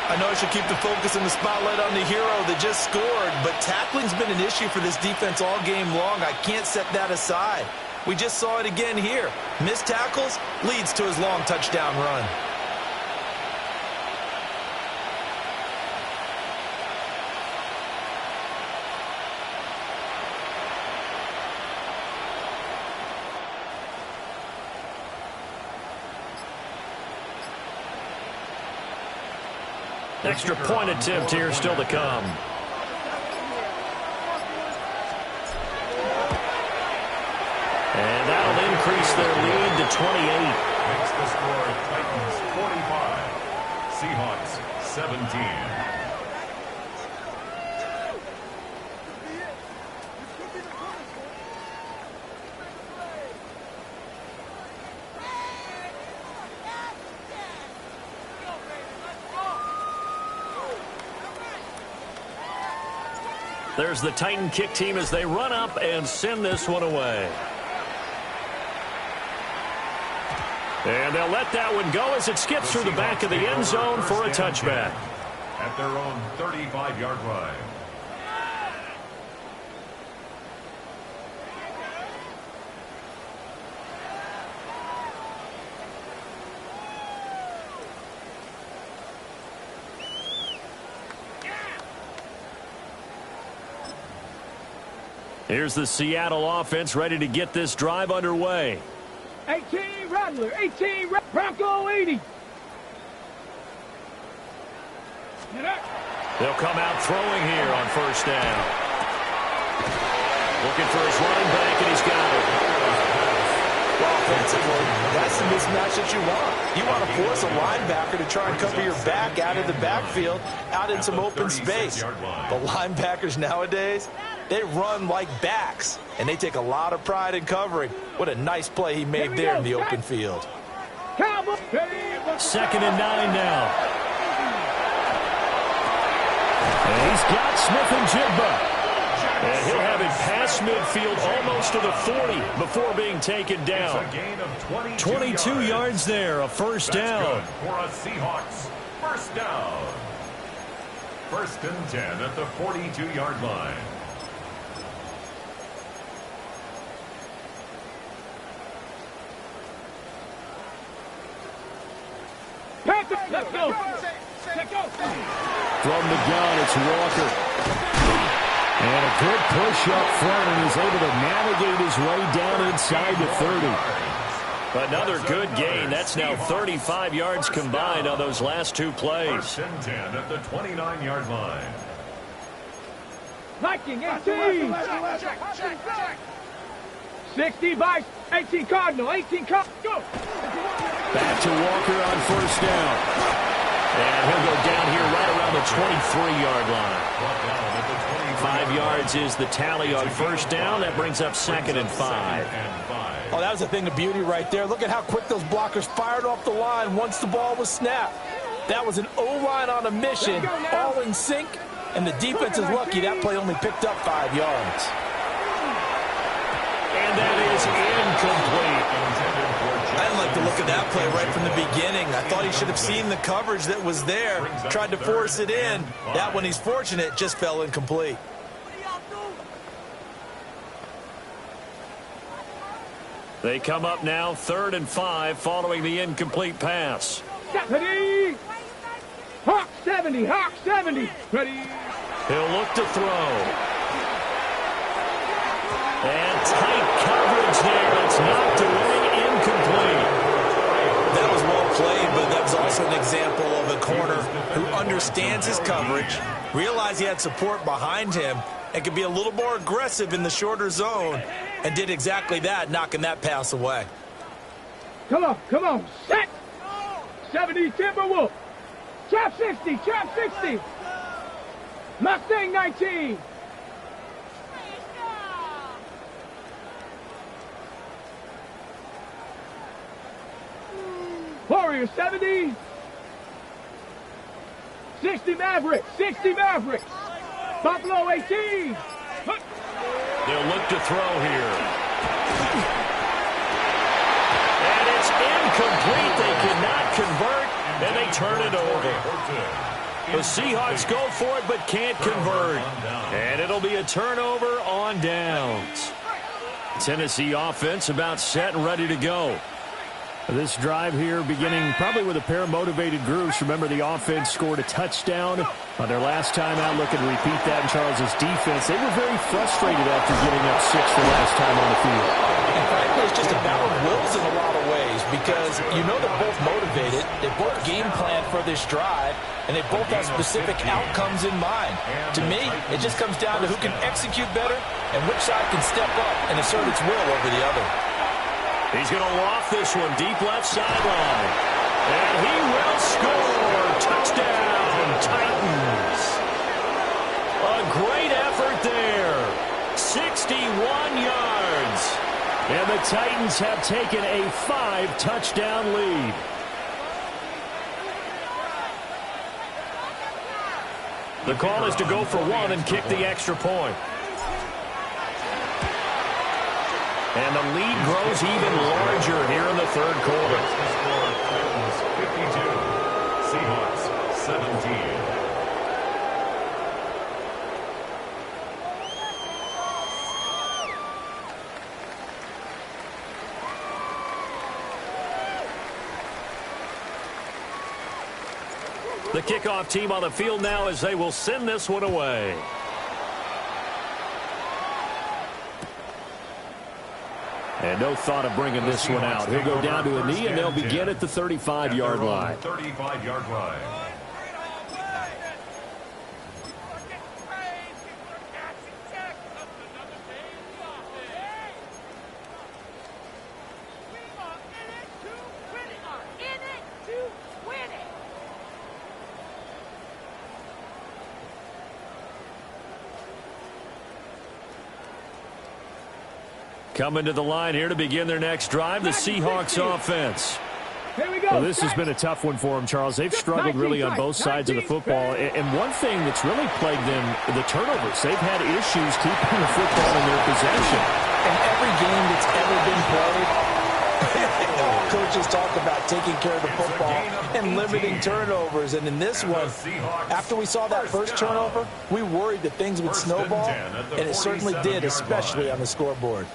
I know I should keep the focus and the spotlight on the hero that just scored, but tackling's been an issue for this defense all game long. I can't set that aside. We just saw it again here. Missed tackles leads to his long touchdown run. Extra point attempt here still to come. And that'll increase their lead to 28. Makes the score Titans 45, Seahawks 17. There's the Titan kick team as they run up and send this one away. And they'll let that one go as it skips through the back of the end zone for a touchback. At their own 35-yard line. Here's the Seattle offense ready to get this drive underway. 18 Rattler, 18 Bronco 80. They'll come out throwing here on first down. Looking for his running back, and he's got it. Offensively, that's the mismatch that you want. You want to force a linebacker to try and cover your back out of the backfield, out in some open space. The linebackers nowadays, they run like backs, and they take a lot of pride in covering. What a nice play he made there in the open field. 2nd and 9 now. And he's got Smith and Jigba. And he'll have it past midfield almost to the 40 before being taken down. 22 yards there, a first down. For a Seahawks first down. 1st and 10 at the 42-yard line. Let's go. Let's go. From the gun, it's Walker. And a good push up front, and he's able to navigate his way down inside the 30. Another good gain. That's now 35 yards combined on those last two plays. 1st and 10 at the 29-yard line. Viking 18. 60 Vice, 18 Cardinal, 18 Cardinal. Go. Back to Walker on first down. And he'll go down here right around the 23-yard line. 5 yards is the tally on first down. That brings up 2nd and 5. Oh, that was a thing of beauty right there. Look at how quick those blockers fired off the line once the ball was snapped. That was an O-line on a mission, all in sync, And the defense is lucky that play only picked up 5 yards. And that is incomplete. I didn't like the look of that play right from the beginning. I thought he should have seen the coverage that was there, tried to force it in. That one, he's fortunate, just fell incomplete. They come up now 3rd and 5 following the incomplete pass. Ready? Hawk 70, Hawk 70. Ready? He'll look to throw. And tight coverage there. It's knocked away, incomplete. That was well played, but that was also an example of a corner who understands his coverage, realized he had support behind him, and could be a little more aggressive in the shorter zone, and did exactly that, knocking that pass away. Come on, set. 70 Timberwolf. Trap 60, trap 60. Mustang 19. Warrior 70. 60 Maverick, 60 Maverick. Buffalo 18. They'll look to throw here. And it's incomplete. They cannot convert, and they turn it over. The Seahawks go for it, but can't convert. And it'll be a turnover on downs. Tennessee offense about set and ready to go. This drive here beginning probably with a pair of motivated groups. Remember, the offense scored a touchdown on their last time out. Looking to repeat that in Charles's defense. They were very frustrated after giving up 6 the last time on the field. And frankly, it's just a battle of wills in a lot of ways because you know they're both motivated. They both game plan for this drive, and they both have specific outcomes in mind. To me, it just comes down to who can execute better and which side can step up and assert its will over the other. He's going to loft this one deep left sideline. And he will score. Touchdown, Titans. A great effort there. 61 yards. And the Titans have taken a 5-touchdown lead. The call is to go for 1 and kick the extra point. And the lead grows even larger here in the 3rd quarter. 52, Seahawks 17. The kickoff team on the field now as they will send this one away. And no thought of bringing this one out. He'll go down to a knee, and they'll begin at the 35-yard line. 35-yard line. Coming to the line here to begin their next drive, the Seahawks offense. Here we go. Well, this has been a tough one for them, Charles. They've struggled really on both sides of the football. And one thing that's really plagued them, the turnovers. They've had issues keeping the football in their possession. In every game that's ever been played, coaches talk about taking care of the football and limiting turnovers. And in this one, after we saw that first turnover, we worried that things would snowball, and it certainly did, especially on the scoreboard.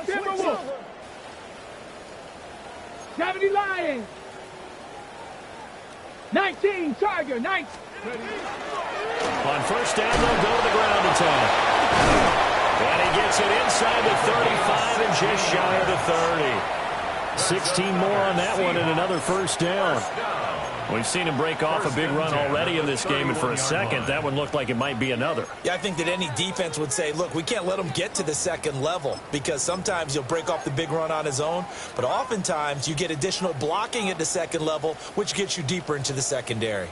Timberwolves. 70 Lions. 19 Tiger. 19. On first down, they'll go to the ground attack. And he gets it inside the 35 and just shy of the 30. 16 more on that one and another first down. We've seen him break off a big run already in this game, and for a second, that one looked like it might be another. Yeah, I think that any defense would say, look, we can't let him get to the second level because sometimes he'll break off the big run on his own, but oftentimes you get additional blocking at the second level, which gets you deeper into the secondary.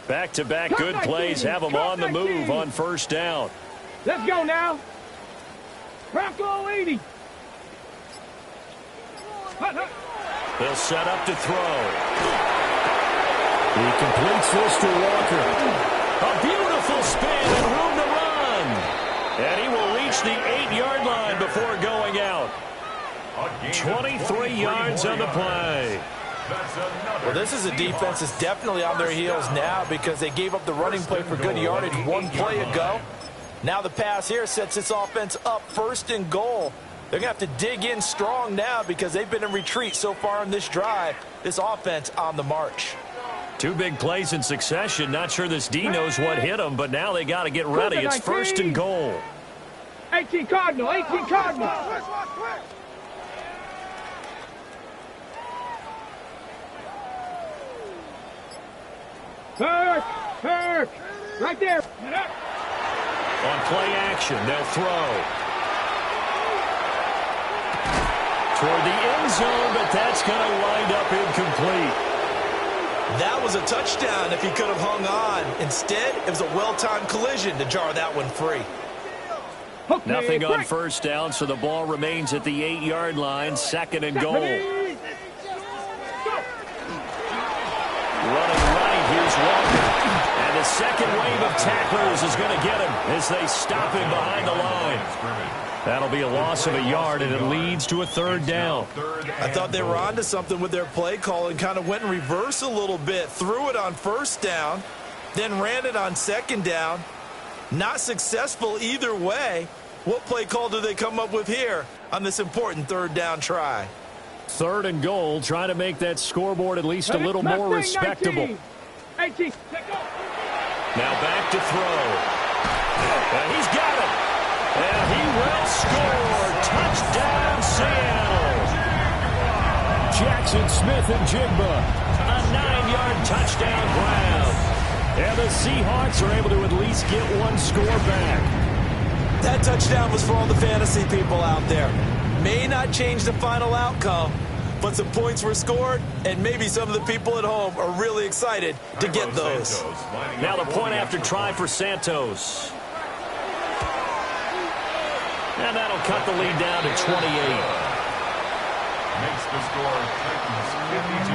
Back-to-back good plays have him on the move on first down. Let's go now. Bronco 80. They'll set up to throw. He completes this to Walker. A beautiful spin and room to run. And he will reach the 8-yard line before going out. 23 yards on the play. Well, this is a defense that's definitely on their heels now because they gave up the running play for good yardage one play ago. Now the pass here sets this offense up 1st and goal. They're going to have to dig in strong now because they've been in retreat so far in this drive. This offense on the march. 2 big plays in succession. Not sure this D knows what hit him, but now they got to get ready. It's 1st and goal. 18 Cardinal, 18 Cardinal. Kirk, right there. On play action, they'll throw. Toward the end zone, but that's going to wind up incomplete. That was a touchdown if he could have hung on. Instead, it was a well-timed collision to jar that one free. Okay, Nothing on break. 1st down, so the ball remains at the 8-yard line, 2nd and goal. Running right, here's Walker. And the second wave of tacklers is going to get him as they stop him behind the line. That'll be a loss of a yard, and it leads to a 3rd down. I thought they were onto something with their play call and kind of went in reverse a little bit. Threw it on 1st down, then ran it on 2nd down. Not successful either way. What play call do they come up with here on this important 3rd down try? 3rd and goal, trying to make that scoreboard at least a little more respectable. 18. Now back to throw. And he's got it. And he will score. Touchdown, Seattle. Jackson Smith and Jigba. A 9-yard touchdown ground. And the Seahawks are able to at least get one score back. That touchdown was for all the fantasy people out there. May not change the final outcome, but some points were scored, and maybe some of the people at home are really excited to get those. Now the point after try for Santos. And that'll cut the lead down to 28. Makes the score Titans 52,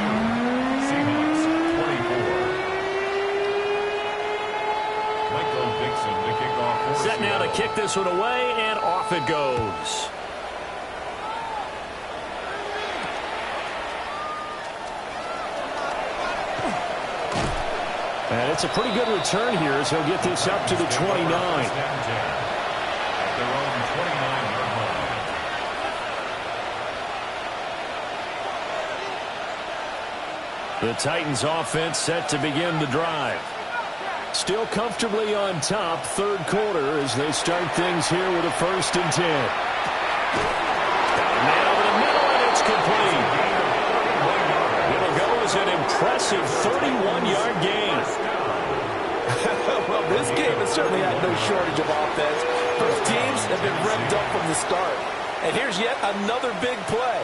Seahawks 24. Michael Dixon to kick off. Set now to kick this one away, and off it goes. And it's a pretty good return here as he'll get this up to the 29. The Titans offense set to begin the drive. Still comfortably on top, 3rd quarter as they start things here with a 1st and 10. Got a man over the middle, and it's complete. It'll go as an impressive 31-yard gain. Well, this game has certainly had no shortage of offense. Both teams have been revved up from the start. And here's yet another big play.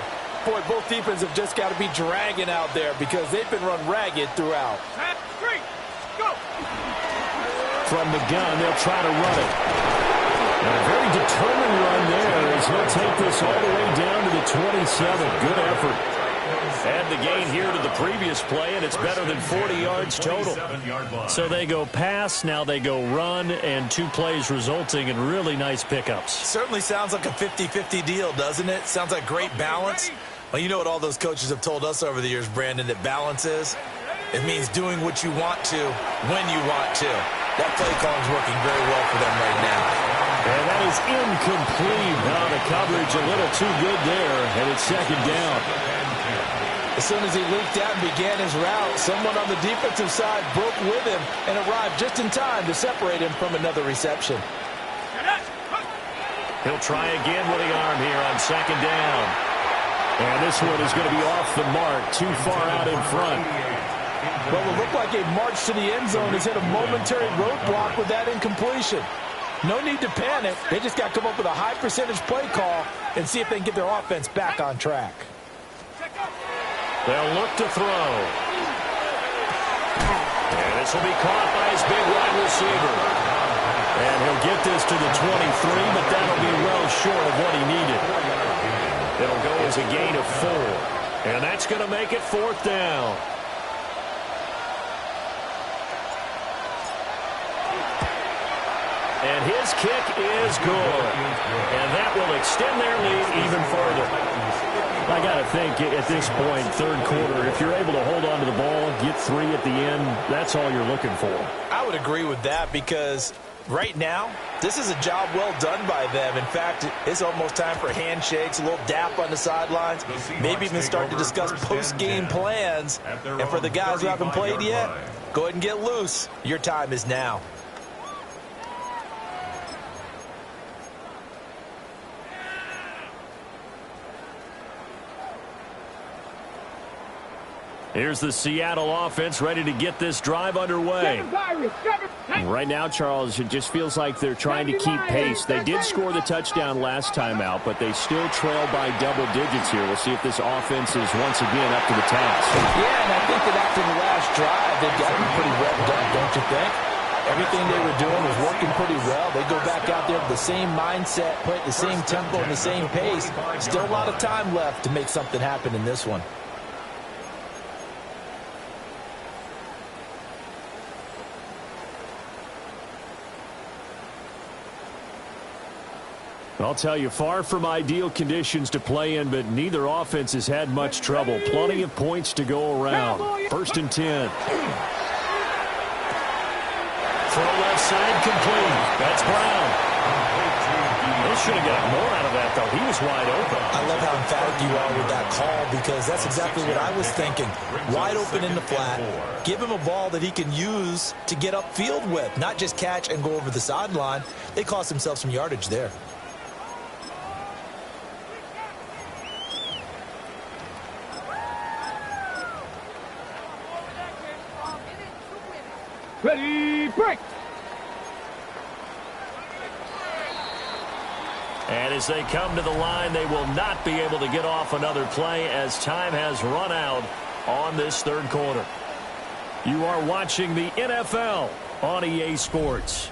Boy, both defenses have just got to be dragging out there because they've been run ragged throughout. From the gun, they'll try to run it. And a very determined run there as he'll take this all the way down to the 27. Good effort. Add the gain here to the previous play, and it's better than 40 yards total. So they go pass, now they go run, and 2 plays resulting in really nice pickups. Certainly sounds like a 50-50 deal, doesn't it? Sounds like great balance. Well, you know what all those coaches have told us over the years, Brandon, that balance is? It means doing what you want to when you want to. That play call is working very well for them right now. And that is incomplete. Now the coverage a little too good there, and it's 2nd down. As soon as he leaked out and began his route, someone on the defensive side broke with him and arrived just in time to separate him from another reception. He'll try again with the arm here on 2nd down. And this one is going to be off the mark, too far out in front. Well, it looked like a march to the end zone has hit a momentary roadblock with that incompletion. No need to panic. They just got to come up with a high percentage play call and see if they can get their offense back on track. They'll look to throw. And this will be caught by his big wide receiver. And And he'll get this to the 23, but that'll be well short of what he needed. It'll go as a gain of 4. And that's going to make it 4th down. And his kick is good. And that will extend their lead even further. I got to think at this point, third quarter, if you're able to hold on to the ball, get 3 at the end, that's all you're looking for. I would agree with that because right now, this is a job well done by them. In fact, it's almost time for handshakes, a little dap on the sidelines, maybe even start to discuss post-game plans. And for the guys who haven't played yet, go ahead and get loose. Your time is now. Here's the Seattle offense ready to get this drive underway. Right now, Charles, it just feels like they're trying to keep pace. They did score the touchdown last time out, but they still trail by double digits here. We'll see if this offense is once again up to the task. Yeah, and I think that after the last drive, they've got to be pretty revved up, don't you think? Everything they were doing was working pretty well. They go back out there with the same mindset, play at the same tempo and the same pace. Still a lot of time left to make something happen in this one. I'll tell you, far from ideal conditions to play in, but neither offense has had much trouble. Plenty of points to go around. 1st and 10. Throw left side complete. That's Brown. They should have got more out of that, though. He was wide open. I love how emphatic you are with that call because that's exactly what I was thinking. Wide open in the flat. Give him a ball that he can use to get upfield with, not just catch and go over the sideline. They cost themselves some yardage there. Ready, break! And as they come to the line, they will not be able to get off another play as time has run out on this third quarter. You are watching the NFL on EA Sports.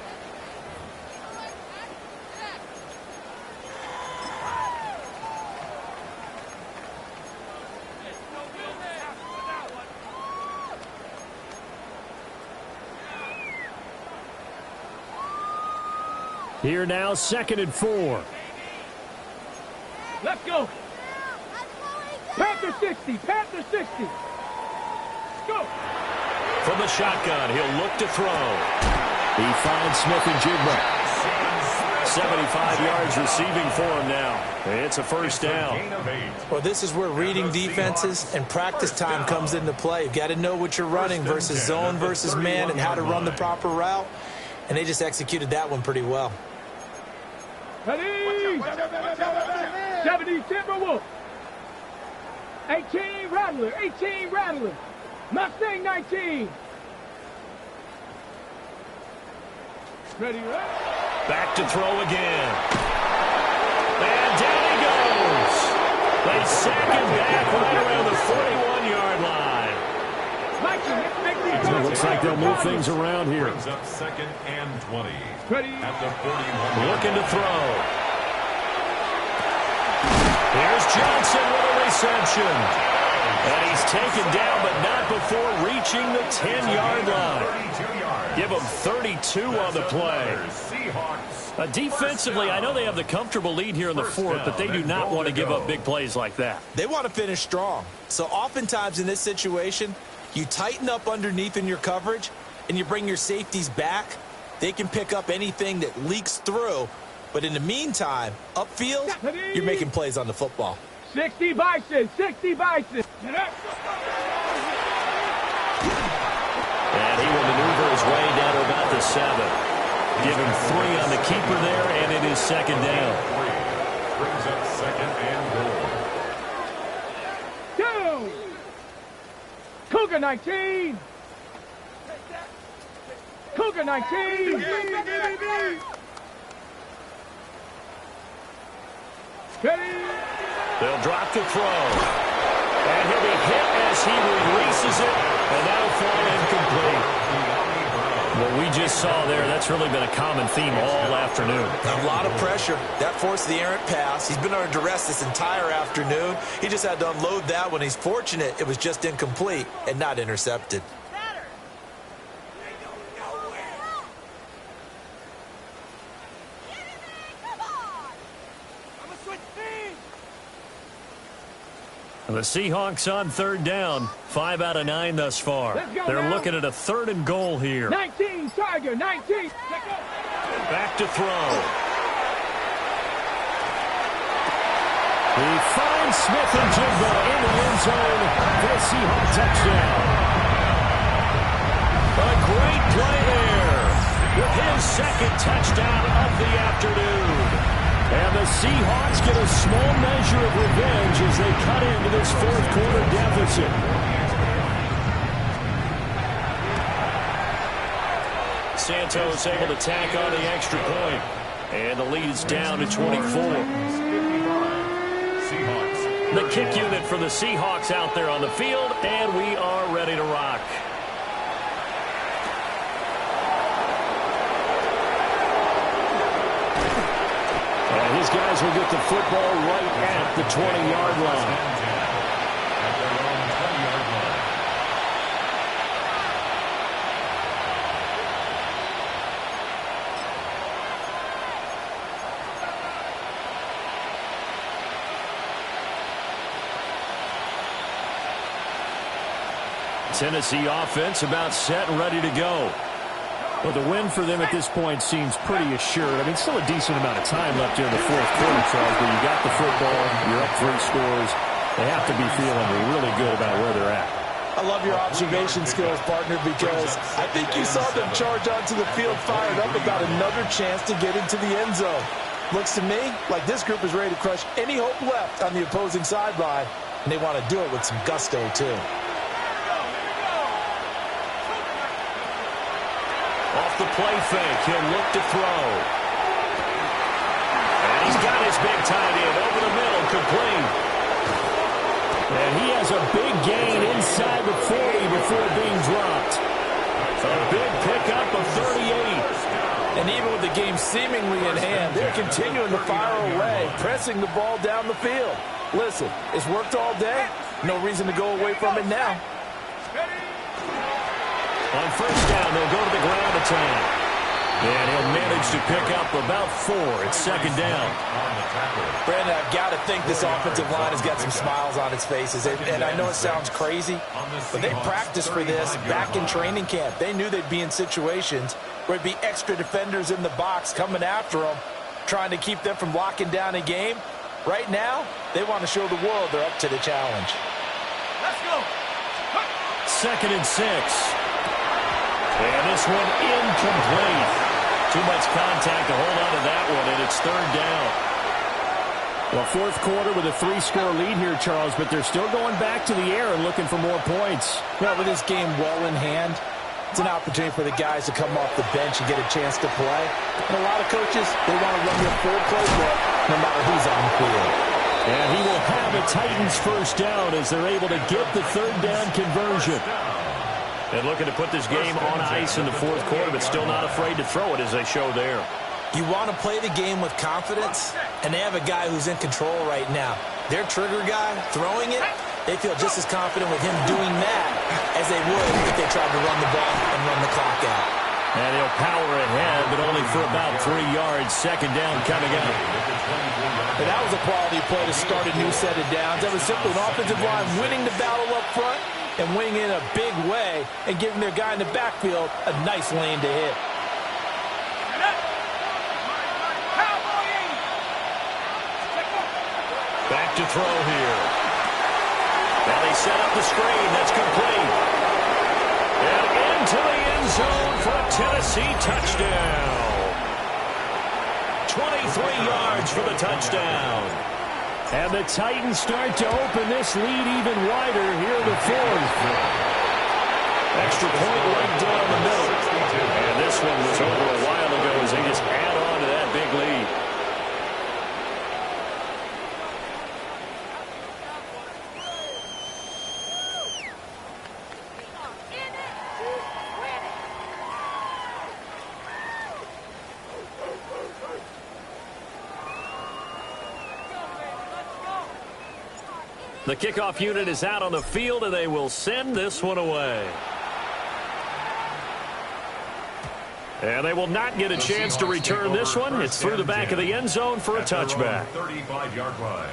Here now, 2nd and 4. Let's go! Panther 60! Panther 60! Go! From the shotgun, he'll look to throw. He finds Smith and Jigba. 75 yards receiving for him now. It's a 1st down. Well, this is where reading defenses and practice time comes into play. You've got to know what you're running versus zone versus man and how to run the proper route. And they just executed that one pretty well. Ready! 70 Timberwolf. 18 Rattler. 18 Rattler. Mustang 19. Ready, right? Back to throw again. And down he goes. They sack him back right around the 41-yard line. It looks like they'll move things around here. Brings up 2nd and 20. Ready. At the 41. Looking to throw. Here's Johnson with a reception. And he's taken down, but not before reaching the 10-yard line. Give him 32 on the play. Defensively, I know they have the comfortable lead here in the 4th, but they do not want to give up big plays like that. They want to finish strong. So oftentimes in this situation, you tighten up underneath in your coverage, and you bring your safeties back. They can pick up anything that leaks through. But in the meantime, upfield, you're making plays on the football. 60 Bison. 60 Bison. And he will maneuver his way down to about the 7. Give him 3 on the keeper there, and it is 2nd down. Brings up 2nd and goal. Go! Cougar 19. Cougar 19. Ready? They'll drop the throw. And he'll be hit as he releases it, and that'll fall incomplete. What we just saw there, that's really been a common theme all afternoon. A lot of pressure. That forced the errant pass. He's been under duress this entire afternoon. He just had to unload that one. He's fortunate it was just incomplete and not intercepted. The Seahawks on third down. 5 out of 9 thus far. They're now. looking at a 3rd and goal here. 19, Tiger, 19. Back to throw. He finds Smith and Jigba in the end zone for a Seahawks touchdown. A great play there with his 2nd touchdown of the afternoon. And the Seahawks get a small measure of revenge as they cut into this 4th quarter deficit. Santos able to tack on the extra point. And the lead is down to 24. The kick unit for the Seahawks out there on the field, and we are ready to rock. And his guys will get the football right at the 20-yard line. Tennessee offense about set and ready to go. Well, the win for them at this point seems pretty assured. I mean, still a decent amount of time left here in the 4th quarter, Charles, but you got the football, you're up 3 scores. They have to be feeling really good about where they're at. I love your observation skills, partner, because I think you saw them charge onto the field fired up about another chance to get into the end zone. Looks to me like this group is ready to crush any hope left on the opposing sideline, and they want to do it with some gusto, too. Off the play fake, he'll look to throw. And he's got his big tight end over the middle, complete. And he has a big gain inside the 40 before being dropped. A big pickup of 38. And even with the game seemingly in hand, they're continuing to fire away, pressing the ball down the field. Listen, it's worked all day. No reason to go away from it now. On 1st down, they'll go to the ground attack. And he'll manage to pick up about 4. It's 2nd down. Brandon, I've got to think this offensive line has got some smiles on its faces. And I know it sounds crazy, but they practiced for this back in training camp. They knew they'd be in situations where it'd be extra defenders in the box coming after them, trying to keep them from locking down a game. Right now, they want to show the world they're up to the challenge. Let's go. 2nd and 6. And this one incomplete. Too much contact to hold on to that one, and it's 3rd down. Well, 4th quarter with a 3-score lead here, Charles, but they're still going back to the air and looking for more points. Well, with this game well in hand, it's an opportunity for the guys to come off the bench and get a chance to play. And a lot of coaches, they want to run their full playbook no matter who's on the field. And he will have a Titans 1st down as they're able to get the 3rd down conversion. And looking to put this game on ice in the 4th quarter, but still not afraid to throw it as they show there. You want to play the game with confidence, and they have a guy who's in control right now. Their trigger guy throwing it, they feel just as confident with him doing that as they would if they tried to run the ball and run the clock out. And he'll power ahead, but only for about 3 yards. 2nd down coming up. But that was a quality play to start a new set of downs. That was simply an offensive line winning the battle up front and winning in a big way and giving their guy in the backfield a nice lane to hit. Back to throw here. Now they set up the screen. That's complete. And into the end zone for a Tennessee touchdown. 23 yards for the touchdown. And the Titans start to open this lead even wider here in the 4th. Extra point right down the middle. And this one was over a while ago as they just add on to that big lead. The kickoff unit is out on the field, and they will send this one away. And they will not get a chance to return this one. It's through the back of the end zone for a touchback. 35-yard line.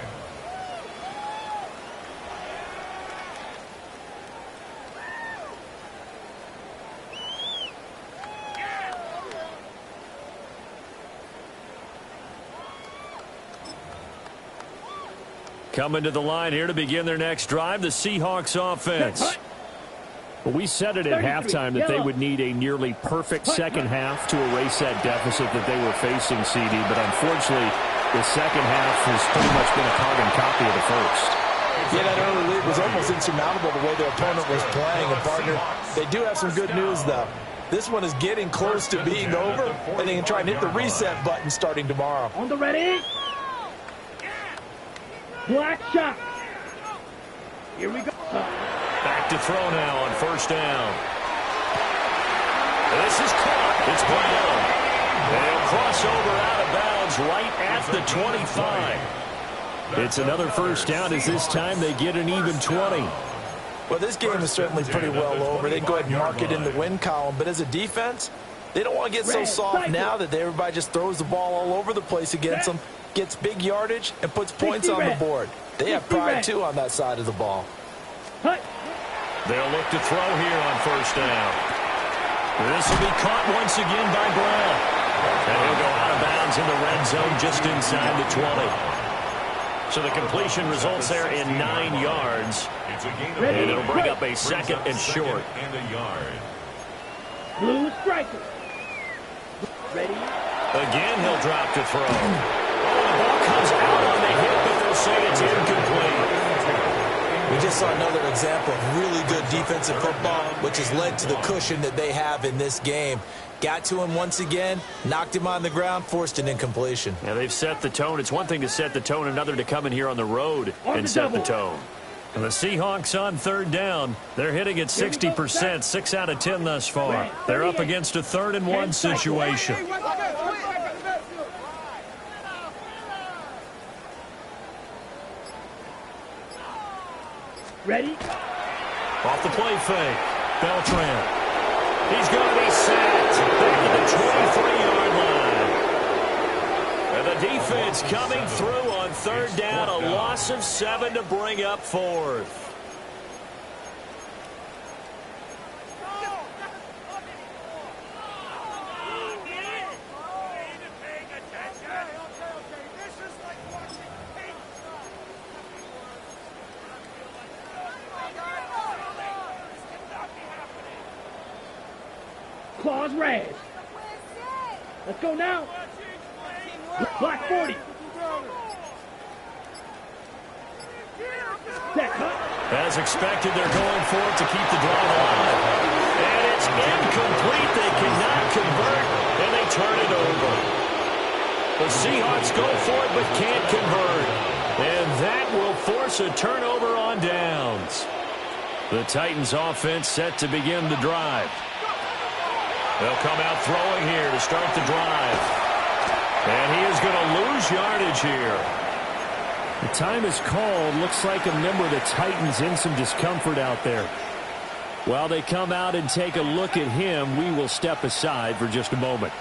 Coming to the line here to begin their next drive, the Seahawks offense. Well, we said it at halftime that they would need a nearly perfect second half to erase that deficit that they were facing, CD. But unfortunately, the second half has pretty much been a carbon copy of the first. Yeah, that early lead was almost insurmountable the way their opponent was playing. And, partner, they do have some good news, though. This one is getting close to being over, and they can try and hit the reset button starting tomorrow. On the ready. Black shot. Here we go. Back to throw now on first down. This is caught. It's Brown. They'll cross over out of bounds right at the 25. It's another first down as this time they get an even 20. Well, this game is certainly pretty well over. They can go ahead and mark it in the win column. But as a defense, they don't want to get so soft now that everybody just throws the ball all over the place against them, gets big yardage, and puts points on the board. They have pride, too, on that side of the ball. They'll look to throw here on first down. This will be caught once again by Brown. And he'll go out of bounds in the red zone just inside the 20. So the completion results there in 9 yards. And it'll bring up a second and short. And a yard. Blue striker. Ready. Again, he'll drop to throw. Oh, the ball comes out on the hit, but they'll say it's incomplete. We just saw another example of really good defensive football, which has led to the cushion that they have in this game. Got to him once again, knocked him on the ground, forced an incompletion. Yeah, they've set the tone. It's one thing to set the tone, another to come in here on the road and set the tone. And the Seahawks on third down. They're hitting at 60%, 6 out of 10 thus far. They're up against a 3rd and 1 situation. Ready. Off the play fake. Beltran. He's going to be sacked. Back at the 23-yard line. And the defense coming through on third down. A loss of 7 to bring up 4th. Claws red. Let's go now. Black 40. Set cut. As expected, they're going for it to keep the drive alive. And it's incomplete. They cannot convert, and they turn it over. The Seahawks go for it but can't convert. And that will force a turnover on downs. The Titans offense set to begin the drive. They'll come out throwing here to start the drive. And he is going to lose yardage here. The time is called. Looks like a member of the Titans in some discomfort out there. While they come out and take a look at him, we will step aside for just a moment.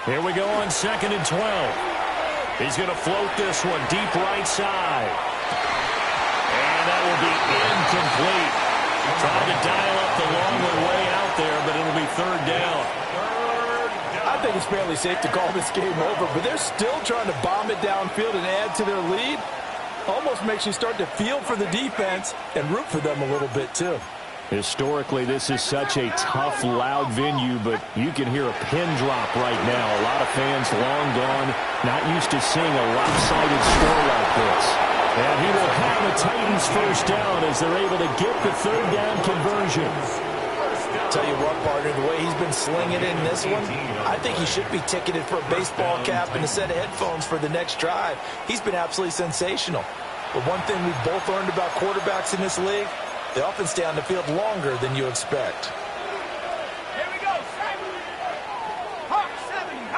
Here we go on 2nd and 12. He's going to float this one deep right side. And that will be incomplete. Trying to dial up the longer way out there, but it'll be 3rd down. I think it's fairly safe to call this game over, but they're still trying to bomb it downfield and add to their lead. Almost makes you start to feel for the defense and root for them a little bit, too. Historically, this is such a tough, loud venue, but you can hear a pin drop right now. A lot of fans long gone, not used to seeing a lopsided score like this. And he will have the Titans first down as they're able to get the 3rd down conversion. Tell you what, partner, the way he's been slinging it in this one, I think he should be ticketed for a baseball cap and a set of headphones for the next drive. He's been absolutely sensational. But one thing we've both learned about quarterbacks in this league, they often stay on the field longer than you expect. Here we go. Hawk 70.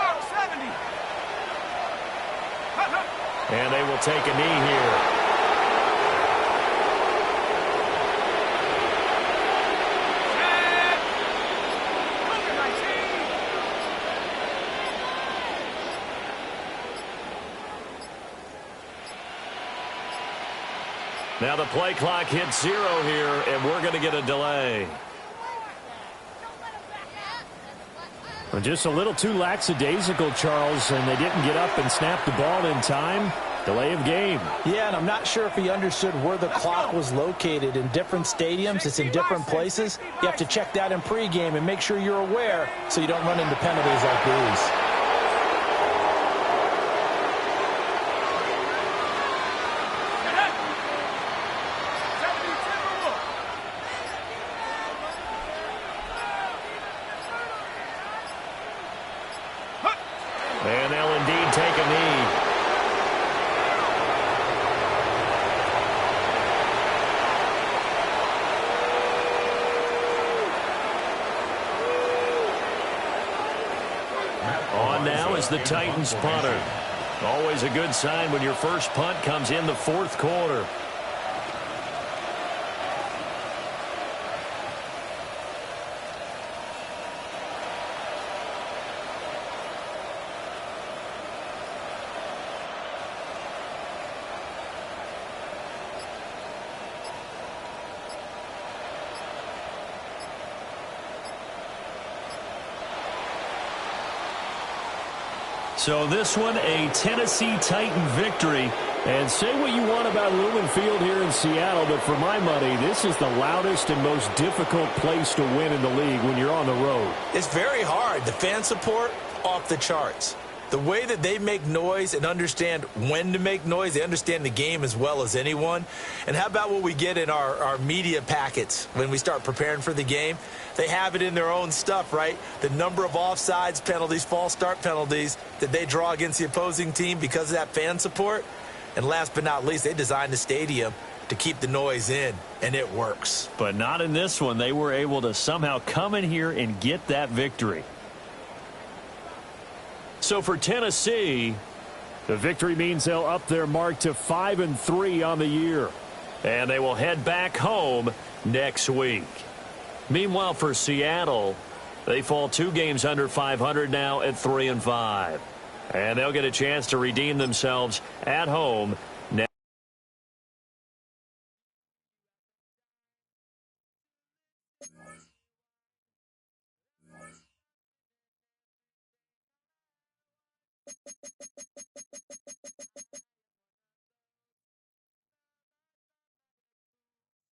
And they will take a knee here. Now the play clock hits 0 here, and we're going to get a delay. Well, just a little too lackadaisical, Charles, and they didn't get up and snap the ball in time. Delay of game. Yeah, and I'm not sure if he understood where the clock was located. In different stadiums, it's in different places. You have to check that in pregame and make sure you're aware so you don't run into penalties like these. And they'll indeed take a knee. On now is the Titans punter. Always a good sign when your first punt comes in the fourth quarter. So this one, a Tennessee Titan victory. And say what you want about Lumen Field here in Seattle, but for my money, this is the loudest and most difficult place to win in the league when you're on the road. It's very hard. The fan support, off the charts. The way that they make noise and understand when to make noise, they understand the game as well as anyone. And how about what we get in our media packets when we start preparing for the game? They have it in their own stuff, right? The number of offsides penalties, false start penalties that they draw against the opposing team because of that fan support. And last but not least, they designed the stadium to keep the noise in, and it works. But not in this one. They were able to somehow come in here and get that victory. So for Tennessee, the victory means they'll up their mark to 5-3 on the year. And they will head back home next week. Meanwhile, for Seattle, they fall 2 games under 500 now at 3-5. And they'll get a chance to redeem themselves at home next